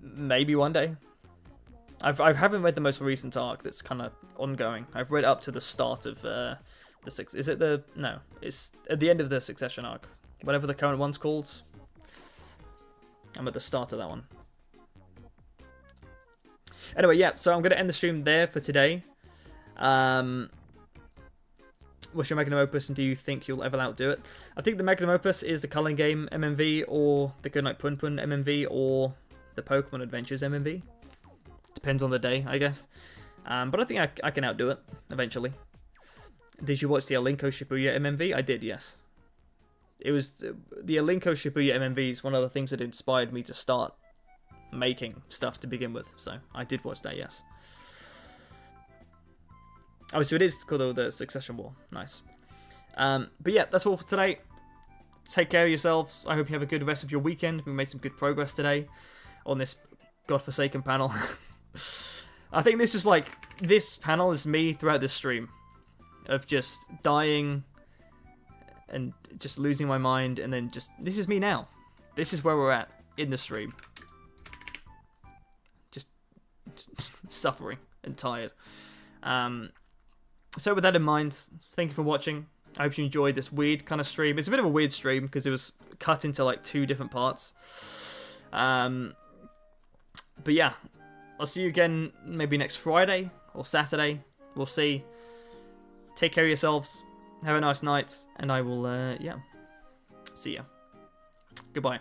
Speaker 1: Maybe one day. I haven't read the most recent arc that's kind of ongoing. I've read up to the start of the six. Is it the no? It's at the end of the Succession arc, whatever the current one's called. I'm at the start of that one. Anyway, yeah. So I'm gonna end the stream there for today. What's your magnum opus, and do you think you'll ever outdo it? I think the magnum opus is the Culling Game MMV, or the Goodnight Pun Pun MMV, or the Pokemon Adventures MMV. Depends on the day, I guess. But I think I can outdo it, eventually. Did you watch the Alinko Shibuya MMV? I did, yes. It was the Alinko Shibuya MMV is one of the things that inspired me to start making stuff to begin with. So I did watch that, yes. Oh, so it is called the Succession War. Nice. But yeah, that's all for today. Take care of yourselves. I hope you have a good rest of your weekend. We made some good progress today on this godforsaken panel. I think this is like, this panel is me throughout this stream. Of just dying and just losing my mind, and then just, this is me now. this is where we're at in the stream. Just suffering and tired. So with that in mind, thank you for watching. I hope you enjoyed this weird kind of stream. It's a bit of a weird stream because it was cut into like 2 different parts. But yeah, I'll see you again maybe next Friday or Saturday. We'll see. Take care of yourselves. Have a nice night. And I will, yeah, see ya. Goodbye.